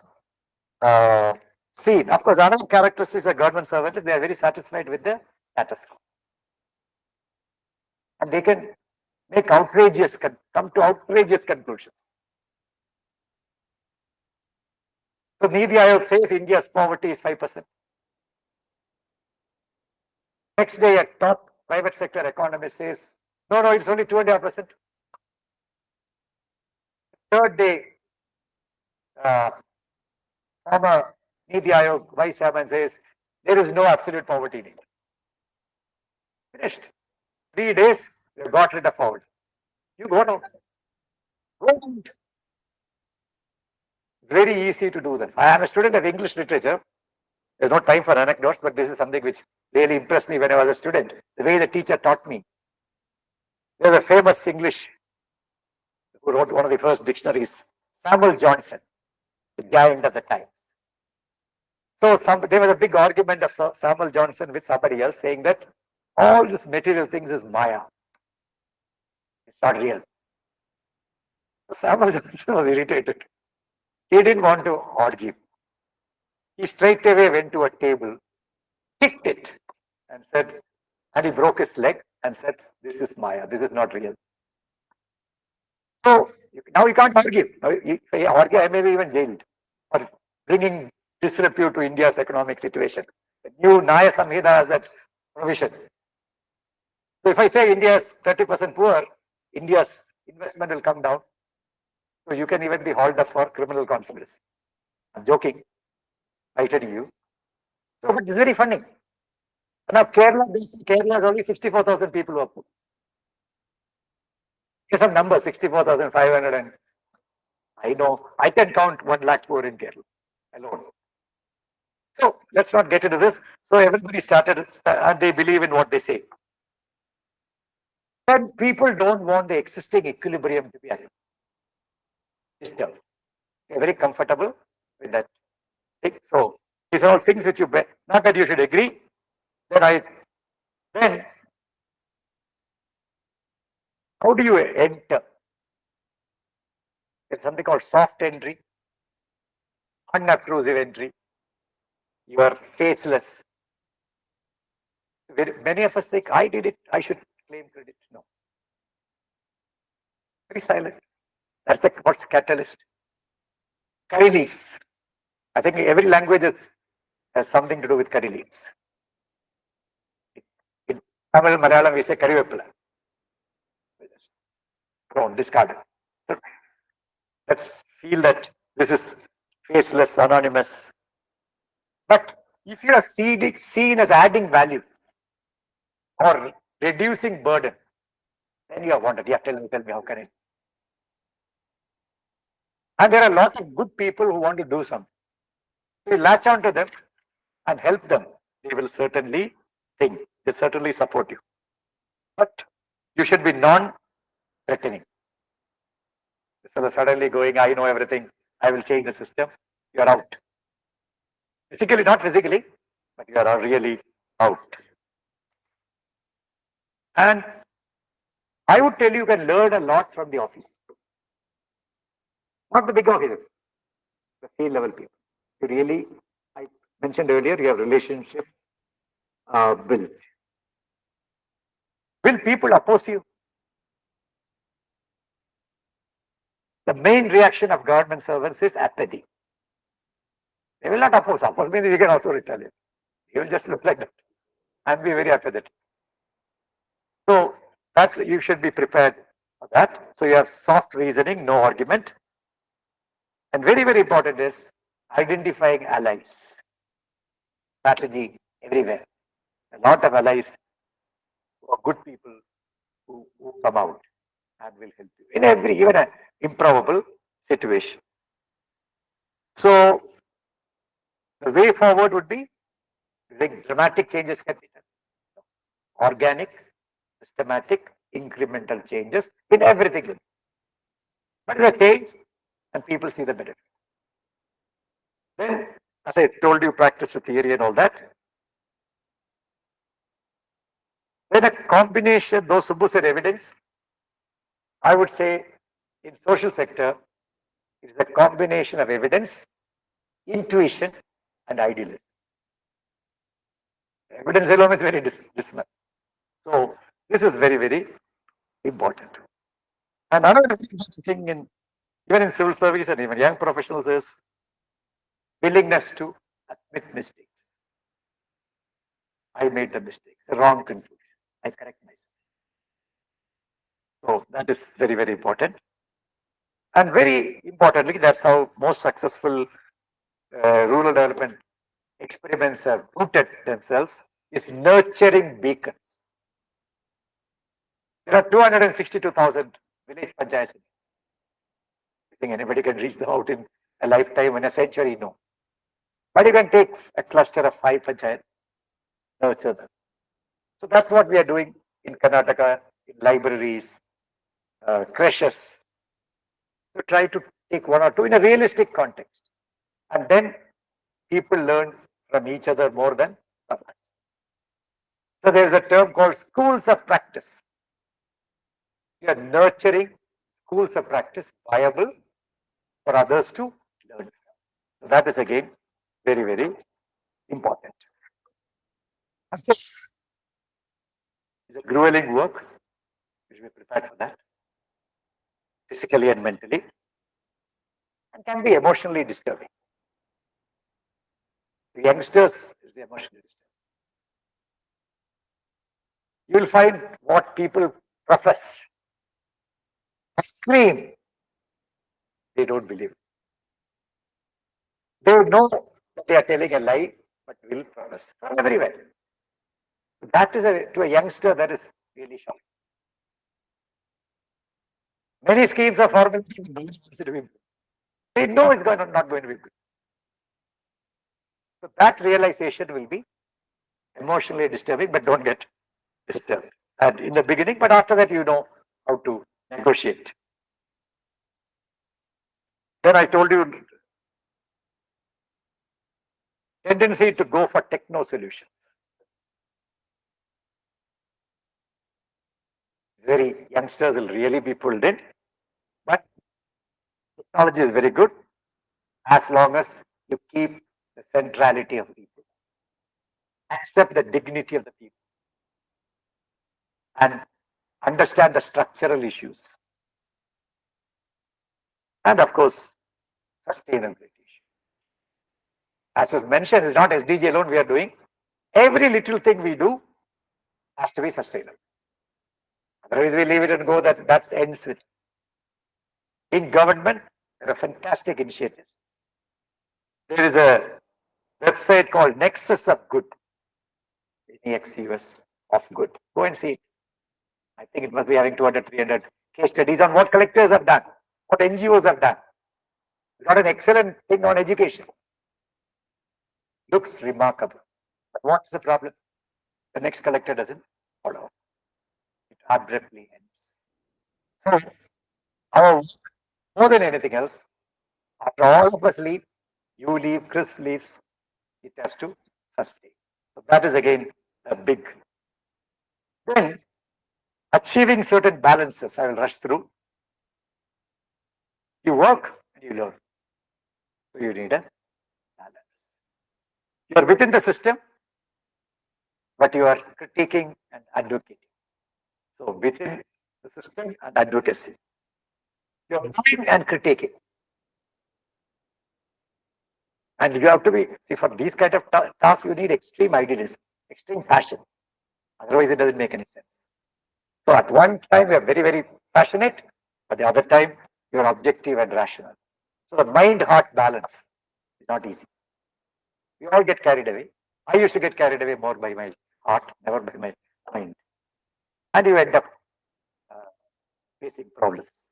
seen. Of course, another characteristics of government servants is they are very satisfied with the status quo. And they can come to outrageous conclusions. So Nidhi Aayog says India's poverty is 5%. Next day, a top private sector economist says, no, it's only 2.5%. Third day, former Nidhi Aayog vice chairman says, there is no absolute poverty in India. Finished. 3 days, we got rid of poverty. You go now. Go out. It's very easy to do this. I am a student of English literature. There's no time for anecdotes, but this is something which really impressed me when I was a student. The way the teacher taught me. There's a famous English who wrote one of the first dictionaries, Samuel Johnson, the giant of the times. So there was a big argument of Samuel Johnson with somebody else saying that all this material things is Maya. It's not real. So Samuel Johnson was irritated. He didn't want to argue. He straight away went to a table, kicked it, and said, and he broke his leg and said, this is Maya, this is not real. So now you can't argue. Now, if I argue, I may be even jailed for bringing disrepute to India's economic situation. The new Naya Samhita has that provision. So if I say India is 30% poor, India's investment will come down. So you can even be hauled up for criminal consequences. I'm joking. I tell you. So but it's very funny. Now Kerala has only 64,000 people who are poor. Here's some number, 64,500, and I know I can count 1 lakh poor in Kerala alone. So let's not get into this. So everybody started and they believe in what they say. But people don't want the existing equilibrium to be disturbed. They're very comfortable with that thing. So these are all things which you bet. Not that you should agree. Then how do you enter? There's something called soft entry, unobtrusive entry. You are faceless. Many of us think, I did it, I should claim credit. No. Very silent. That's what's catalyst. Curry leaves. I think every language has something to do with curry leaves. In Tamil, Malayalam, we say karivepala. Thrown, discarded. Let's feel that this is faceless, anonymous. But if you are seen as adding value or reducing burden, then you are wanted. Yeah, tell me how can it? And there are a lot of good people who want to do something. You latch on to them and help them. They will certainly think, they certainly support you. But you should be non-threatening. So suddenly going, I know everything, I will change the system, you are out. Physically, not physically, but you are really out. And I would tell you can learn a lot from the office. Not the big offices, the field level people. You really, I mentioned earlier, you have relationship built. Will people oppose you? The main reaction of government servants is apathy. They will not oppose. Oppose means you can also retaliate. You will just look like that and be very apathetic. So that you should be prepared for that. So you have soft reasoning, no argument. And very, very important is identifying allies. Strategy everywhere. A lot of allies who are good people who come out and will help you in even an improbable situation. So the way forward would be dramatic changes can be done. Organic, systematic, incremental changes in everything. But it's a change and people see the benefit. Then as I told you, practice the theory and all that. Then a combination, those Subbu said evidence, I would say in social sector, it is a combination of evidence, intuition, and idealism. Evidence alone is very dismal. So this is very, very important. And another thing in even in civil service and even young professionals is willingness to admit mistakes. I made the mistake, the wrong conclusion. I correct myself. So that is very, very important. And very importantly, that's how most successful rural development experiments have rooted themselves, is nurturing beacons. There are 262,000 village panchayats. I think anybody can reach them out in a lifetime, in a century, no. But you can take a cluster of 5 panchayats, nurture them. So that's what we are doing in Karnataka, in libraries, creches, to try to take 1 or 2 in a realistic context. And then people learn from each other more than from us. So there is a term called schools of practice. We are nurturing schools of practice viable for others to learn from. So that is again very, very important. Of course, it's a grueling work. We should be prepared for that, physically and mentally, and can be emotionally disturbing. The youngsters is the emotionally disturbing. You will find what people profess, scream, they don't believe. They know that they are telling a lie, but will profess from everywhere. That is to a youngster, that is really shocking. Many schemes are formulated, they know it's not going to be good. So that realization will be emotionally disturbing, but don't get disturbed. And in the beginning, but after that, you know how to negotiate. Then I told you tendency to go for techno solutions. Very youngsters will really be pulled in, but technology is very good as long as you keep the centrality of people, accept the dignity of the people, and understand the structural issues. And of course, sustainability. As was mentioned, it's not SDG alone we are doing. Every little thing we do has to be sustainable. Otherwise, we leave it and go, that ends with. In government, there are fantastic initiatives. There is a website called Nexus of Good, NEXUS of Good. Go and see it. I think it must be having 200, 300 case studies on what collectors have done, what NGOs have done. It's got an excellent thing on education. Looks remarkable. But what's the problem? The next collector doesn't follow. It abruptly ends. So, our more than anything else, after all of us leave, you leave, Chris leaves, it has to sustain. So that is again a big. Then achieving certain balances, I will rush through. You work and you learn. So you need a balance. You are within the system, but you are critiquing and advocating. So within the system and advocacy. You are doing and critiquing. And you have to be, see, for these kind of tasks, you need extreme idealism, extreme passion. Otherwise, it doesn't make any sense. So at one time, you are very, very passionate, but the other time, you are objective and rational. So the mind-heart balance is not easy. We all get carried away. I used to get carried away more by my heart, never by my mind. And you end up facing problems.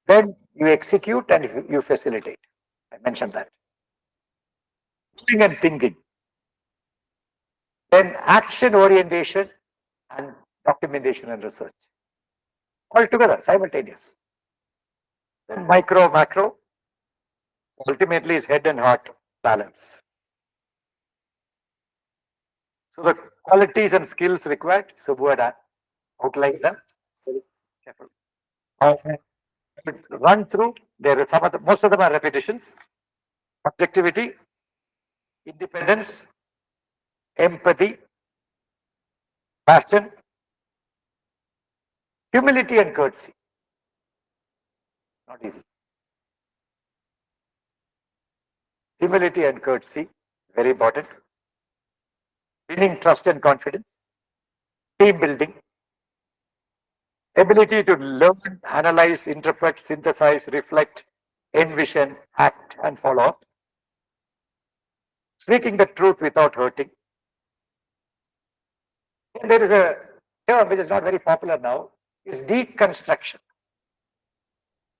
Then you execute and you facilitate. I mentioned that. Doing and thinking. Then action orientation and documentation and research. All together, simultaneous. Then micro, macro. Ultimately is head and heart. balance. So the qualities and skills required, Subbu had outlined them. Very careful. Run through, there are some of the, most of them are repetitions. Objectivity, independence, empathy, passion, humility and courtesy. Not easy. Humility and courtesy, very important. Winning trust and confidence, team building, ability to learn, analyze, interpret, synthesize, reflect, envision, act, and follow up. Speaking the truth without hurting. And there is a term which is not very popular now, is deconstruction.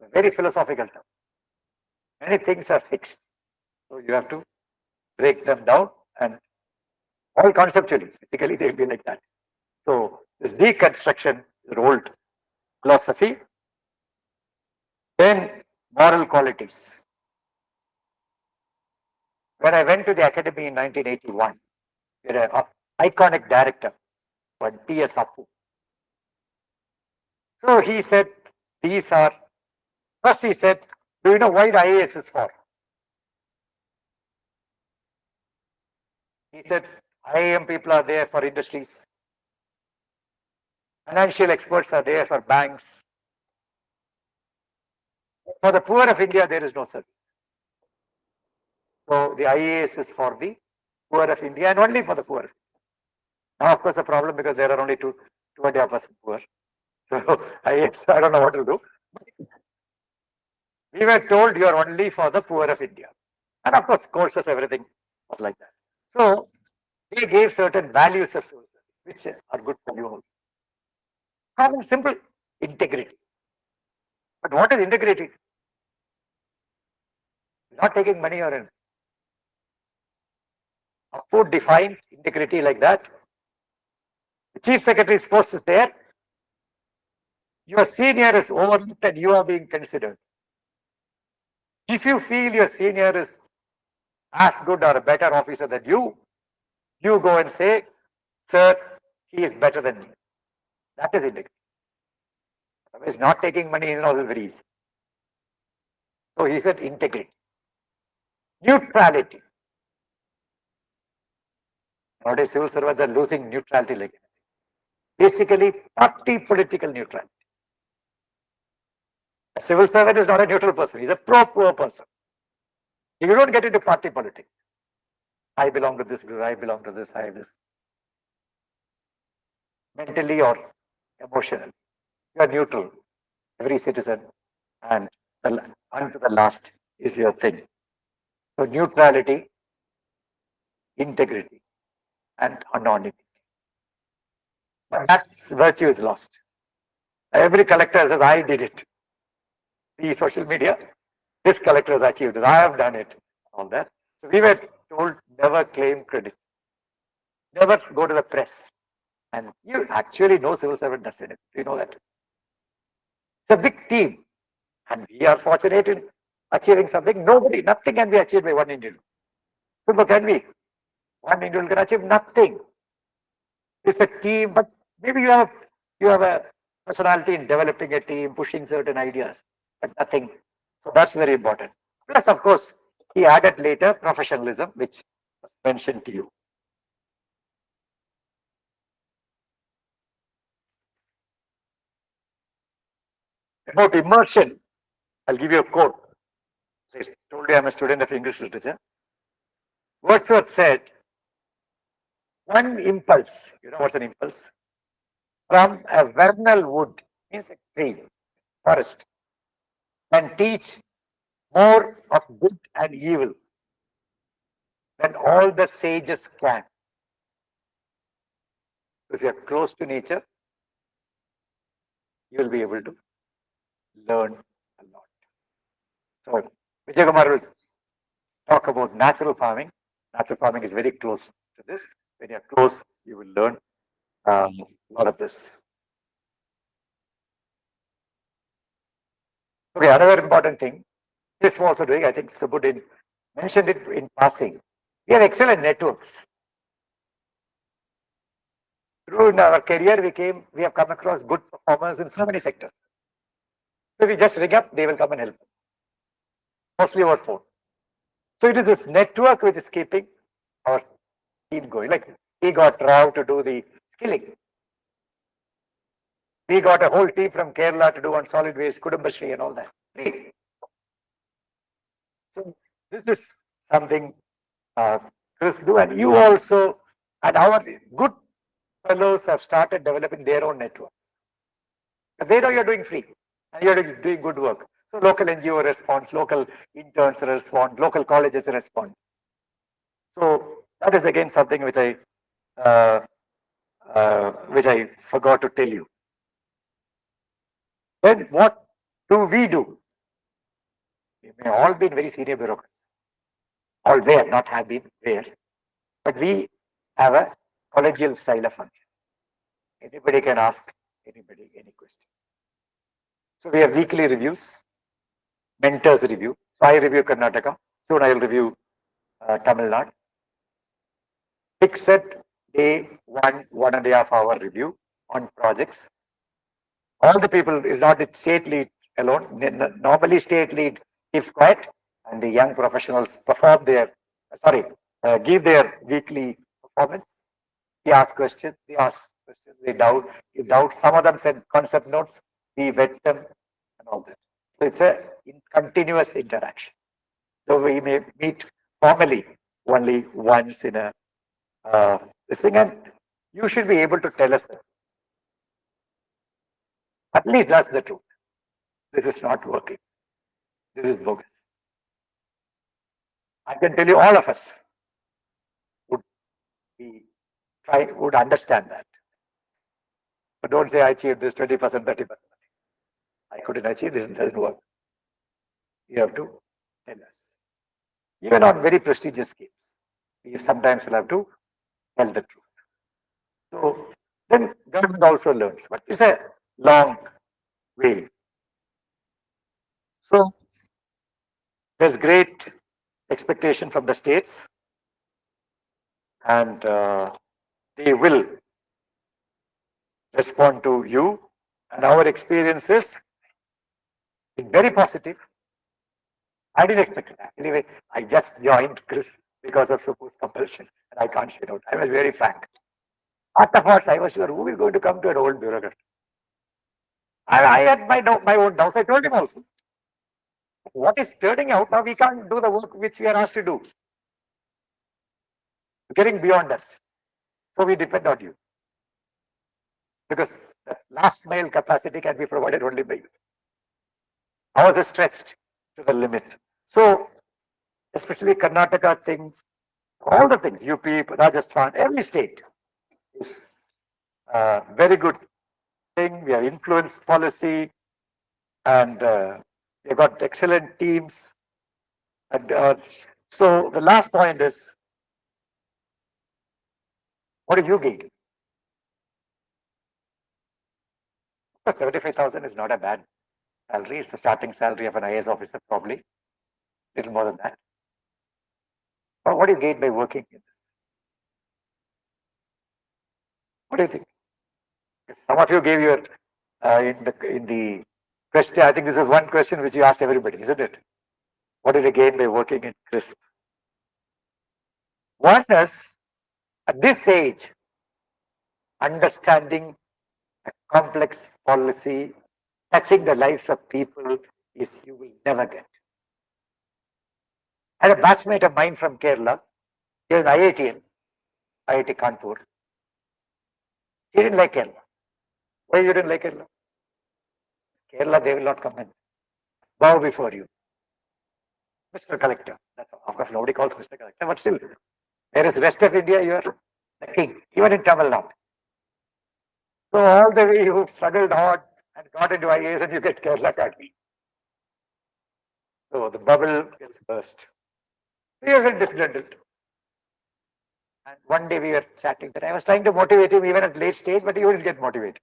A very philosophical term. Many things are fixed. So you have to break them down and all conceptually, physically they will be like that. So this deconstruction is an old philosophy. Then moral qualities. When I went to the academy in 1981, we had an iconic director, but P.S. Appu. So he said, these are, first he said, do you know why the IAS is for? He said, IAM people are there for industries. Financial experts are there for banks. For the poor of India, there is no service. So the IAS is for the poor of India and only for the poor. Now, of course, a problem because there are only 2.5% poor. So IAS, I don't know what to do. We were told you are only for the poor of India. And of course, courses, everything was like that. So they gave certain values of civil service, which are good for you also. Having simple integrity. But what is integrity? Not taking money or anything. Appu defined integrity like that. The chief secretary's post is there. Your senior is overlooked and you are being considered. If you feel your senior is as good or a better officer than you go and say, sir, he is better than me. That is integrity. Otherwise, not taking money is also very easy. So he said integrity. Neutrality. Nowadays, civil servants are losing neutrality like anything. Basically, party political neutrality. A civil servant is not a neutral person, he's a pro-poor person. You don't get into party politics. I belong to this group, I belong to this, I have this. Mentally or emotionally. You are neutral, every citizen, and unto the last is your thing. So neutrality, integrity, and anonymity. But that virtue is lost. Every collector says, I did it. The social media, this collector has achieved it, I have done it, all that. So we were told never claim credit. Never go to the press. And you actually know civil servant does it. You know that. It's a big team. And we are fortunate in achieving something. Nothing can be achieved by one individual. So can we? One individual can achieve nothing. It's a team, but maybe you have a personality in developing a team, pushing certain ideas, but nothing. So that's very important. Plus, of course, he added later professionalism, which was mentioned to you. About immersion, I'll give you a quote. I told you I'm a student of English literature. Wordsworth said, one impulse, you know what's an impulse? From a vernal wood, means a tree, forest, can teach more of good and evil than all the sages can. If you are close to nature, you will be able to learn a lot. So, Vijay Kumar will talk about natural farming. Natural farming is very close to this. When you are close, you will learn a lot of this. Okay, another important thing, this was also doing, I think Subbu didn't mentioned it in passing. We have excellent networks. Through in our career, we have come across good performers in so many sectors. So we just ring up, they will come and help us. Mostly over phone. So it is this network which is keeping our team going. Like we got Rao to do the skilling. We got a whole team from Kerala to do on solid waste, Kudumbashri and all that. So this is something Chris do, and you also, and our good fellows have started developing their own networks. They know you're doing free and you're doing good work. So local NGO responds, local interns respond, local colleges respond. So that is again something which I forgot to tell you. Then what do we do? We may all been very senior bureaucrats. All were, not have been, were. But we have a collegial style of function. Anybody can ask anybody any question. So we have weekly reviews, mentors review. So I review Karnataka. Soon I will review Tamil Nadu. Fixed day, 1.5 hour review on projects. All the people is not the state lead alone. Normally state lead keeps quiet and the young professionals perform their, give their weekly performance. They ask questions, they doubt. Some of them send concept notes, we vet them and all that. So it's a continuous interaction. So we may meet formally only once in a this thing, and you should be able to tell us that. At least that's the truth. This is not working. This is bogus. I can tell you all of us would understand that. But don't say I achieved this 20%, 30%. I couldn't achieve this, it doesn't work. You have to tell us. Even on very prestigious schemes, we sometimes will have to tell the truth. So then government also learns, but it's a long way. So there's great expectation from the states, and they will respond to you. And our experience is very positive. I didn't expect it. Anyway, I just joined Chris because of supposed compulsion, and I can't share out. I was very frank. Afterwards, I was sure who is going to come to an old bureaucrat. I had my own doubts. I told him also. What is turning out now? We can't do the work which we are asked to do. Getting beyond us. So we depend on you. Because the last mile capacity can be provided only by you. Ours is stretched to the limit. So, especially Karnataka thing, all the things, UP, Rajasthan, every state is a very good thing. We have influence policy and we've got excellent teams. And so the last point is, what do you gain? 75,000 is not a bad salary. It's the starting salary of an IAS officer, probably. Little more than that. But what do you gain by working in this? What do you think? Some of you gave your in the question. I think this is one question which you asked everybody, isn't it? What do you gain by working in CRISP? One is at this age, understanding a complex policy, touching the lives of people is you will never get. I had a batchmate of mine from Kerala. He was an IITian, IIT Kanpur. He didn't like Kerala. Why you didn't like Kerala? Kerala, they will not come and bow before you. Mr. Collector. That's of course nobody calls Mr. Collector, but still, there is rest of India, you are the king, even in Tamil Nadu. So all the way you struggled hard and got into IAS and you get Kerala Academy. So the bubble gets burst. We are very disgruntled. And one day we were chatting that I was trying to motivate him even at late stage, but he wouldn't get motivated.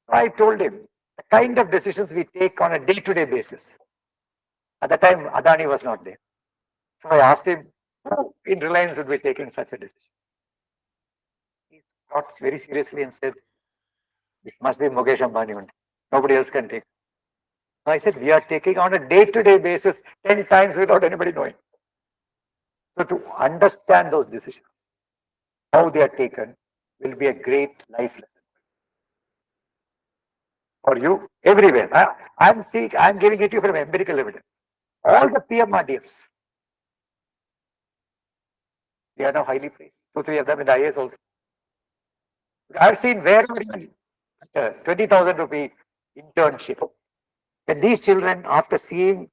So I told him the kind of decisions we take on a day-to-day basis. At the time, Adani was not there. So I asked him, who in Reliance would be taking such a decision? He thought very seriously and said, it must be Mukesh Ambani only. Nobody else can take. So I said, we are taking on a day-to-day basis 10 times without anybody knowing. So to understand those decisions, how they are taken, will be a great life lesson for you everywhere. I'm giving it to you from empirical evidence. All the PMRDFs, they are now highly praised. 2, 3 of them in the IAS also. I've seen where 20,000 rupee internship. When these children, after seeing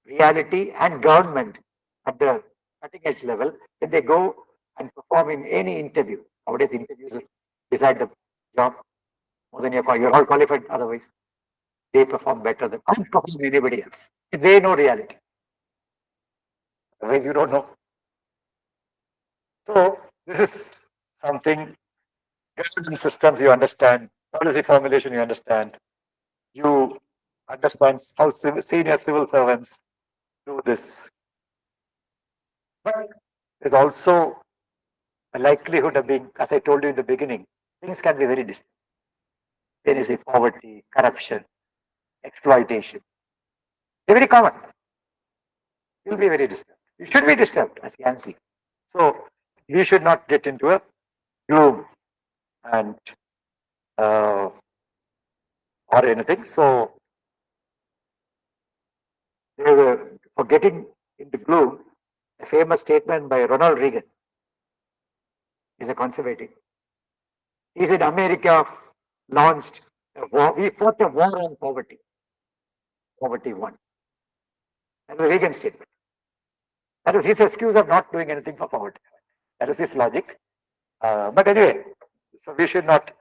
reality and government at the cutting edge level, when they go and perform in any interview, nowadays interviews decide the job more than you're all qualified otherwise. They perform better than outperform anybody else. They know reality. Otherwise, you don't know. So this is something government systems you understand, policy formulation you understand, you understand how senior civil servants do this. But there's also a likelihood of being, as I told you in the beginning, things can be very distant. There is a poverty, corruption, exploitation. They're very common. You'll be very disturbed. You should be disturbed as young people. So we should not get into a gloom and or anything. So there's for getting into gloom, a famous statement by Ronald Reagan. He's a conservative. He said America launched a war. We fought a war on poverty. Poverty won. That's a Reagan statement. That is his excuse of not doing anything for poverty. That is his logic. But anyway, so we should not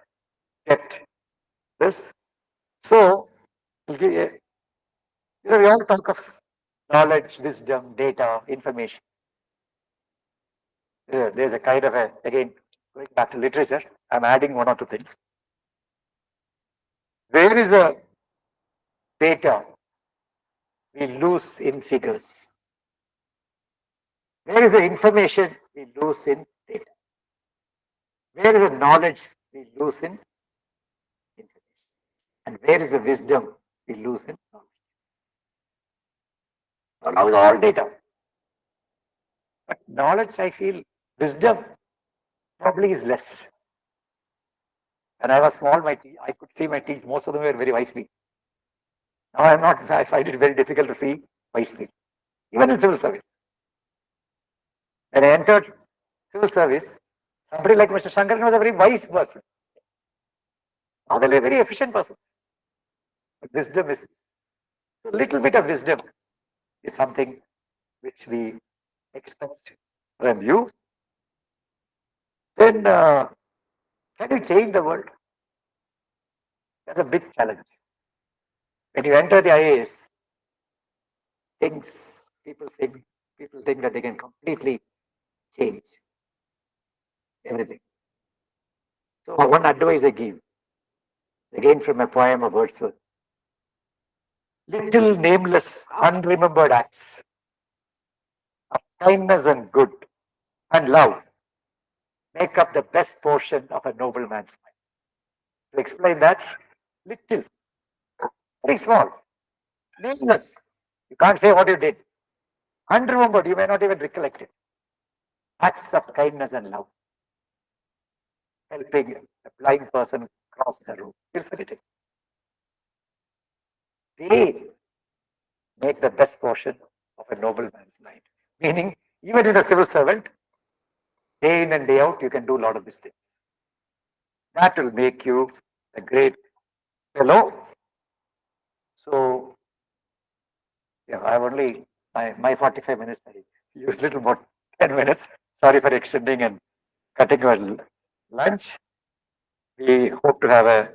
get this. So, we all talk of knowledge, wisdom, data, information. There's a kind of again, going back to literature, I'm adding 1 or 2 things. There is a data we lose in figures. Where is the information we lose in data? Where is the knowledge we lose in information? And where is the wisdom we lose in knowledge? So now is all data. But knowledge, I feel, wisdom probably is less. When I was small, I could see my teachers, most of them were very wise people. Now I'm not, I find it very difficult to see wise people, even in civil service. When I entered civil service, somebody like Mr. Shankaran was a very wise person. Now they're very efficient persons. But wisdom is, so a little bit of wisdom is something which we expect from you. Then can you change the world? That's a big challenge. When you enter the IAS, people think that they can completely change everything. So one advice I give, again from a poem of Wordsworth: little nameless, unremembered acts of kindness and good and love make up the best portion of a noble man's mind. To explain that, little, very small, nameless. You can't say what you did. Unremembered, you may not even recollect it. Acts of kindness and love. Helping a blind person cross the road. You'll forget it. They make the best portion of a noble man's mind. Meaning, even in a civil servant, day in and day out, you can do a lot of these things. That will make you a great fellow. So, yeah, I have only my 45 minutes. I use little more 10 minutes. Sorry for extending and cutting our lunch. We hope to have a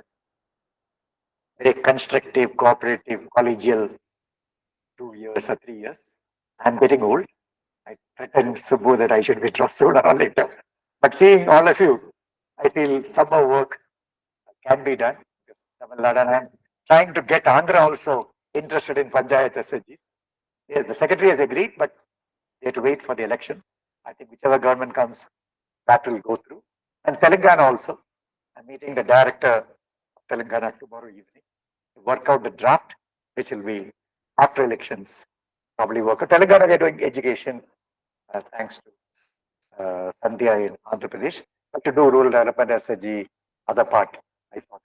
very constructive, cooperative, collegial 2 years or 3 years. I'm getting old. I pretend, Subbu, that I should withdraw sooner or later. But seeing all of you, I feel some more work can be done. Because I'm trying to get Andhra also interested in Panchayat SHGs. Yes, the secretary has agreed, but They have to wait for the elections. I think whichever government comes, that will go through. And Telangana also. I'm meeting the director of Telangana tomorrow evening to work out the draft, which will be after elections. Probably work out. Telangana, they're doing education, thanks to Sandhya in Andhra Pradesh, but to do rural development, SSG, other part, I thought.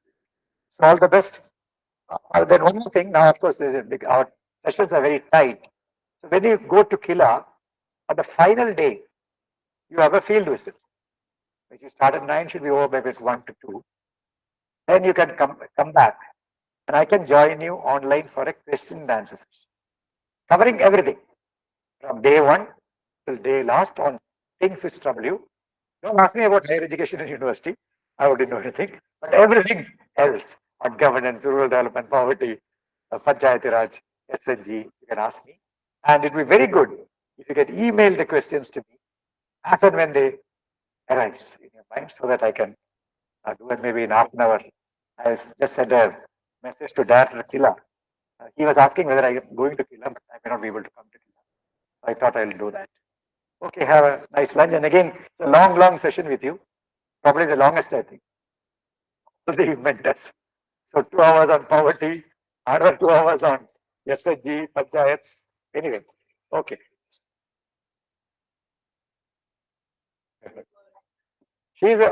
So all the best. Then one more thing, now of course there's a big, our sessions are very tight. So when you go to Kila, on the final day, you have a field visit. Which you start at 9, should be over maybe at 1 to 2. Then you can come back and I can join you online for a question and answer session. Covering everything from day 1 till day last on things which trouble you. Don't ask me about higher education and university. I wouldn't know anything. But everything else on governance, rural development, poverty, Panchayati Raj, SNG, you can ask me. And it will be very good if you can email the questions to me as and when they arise in your mind so that I can do it maybe in half an hour. I just sent a message to Director Kila. He was asking whether I am going to Kila, but I may not be able to come to Kila. I thought I'll do that. Okay, have a nice lunch. And again, it's a long, long session with you. Probably the longest, I think. The mentors. So 2 hours on poverty, another 2 hours on SHG, panchayats. Anyway, okay.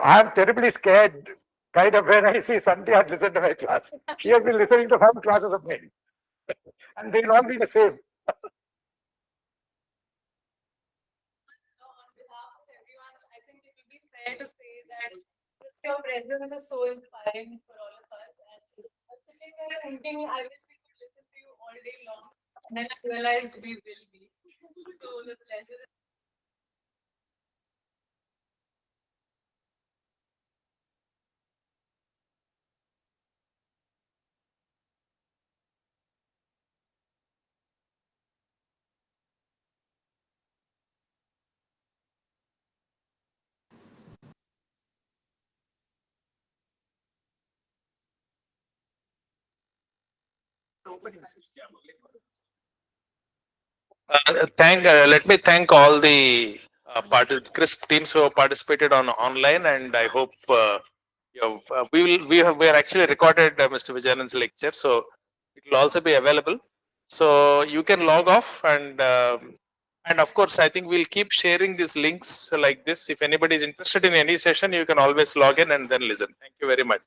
I'm terribly scared, kind of when I see Sandhya listen to my class. She has been listening to 5 classes of mine. And they will all be the same. On behalf of everyone, I think it will be fair to say that your presence is so inspiring for all of us. And I was sitting there thinking, I wish we could listen to you all day long. And then I realized we will be. So the pleasure. Let me thank all the CRISP teams who have participated on online, and I hope we are actually recorded Mr. Vijayanand's lecture, so it will also be available. So you can log off, and of course I think we'll keep sharing these links like this. If anybody is interested in any session, you can always log in and then listen. Thank you very much.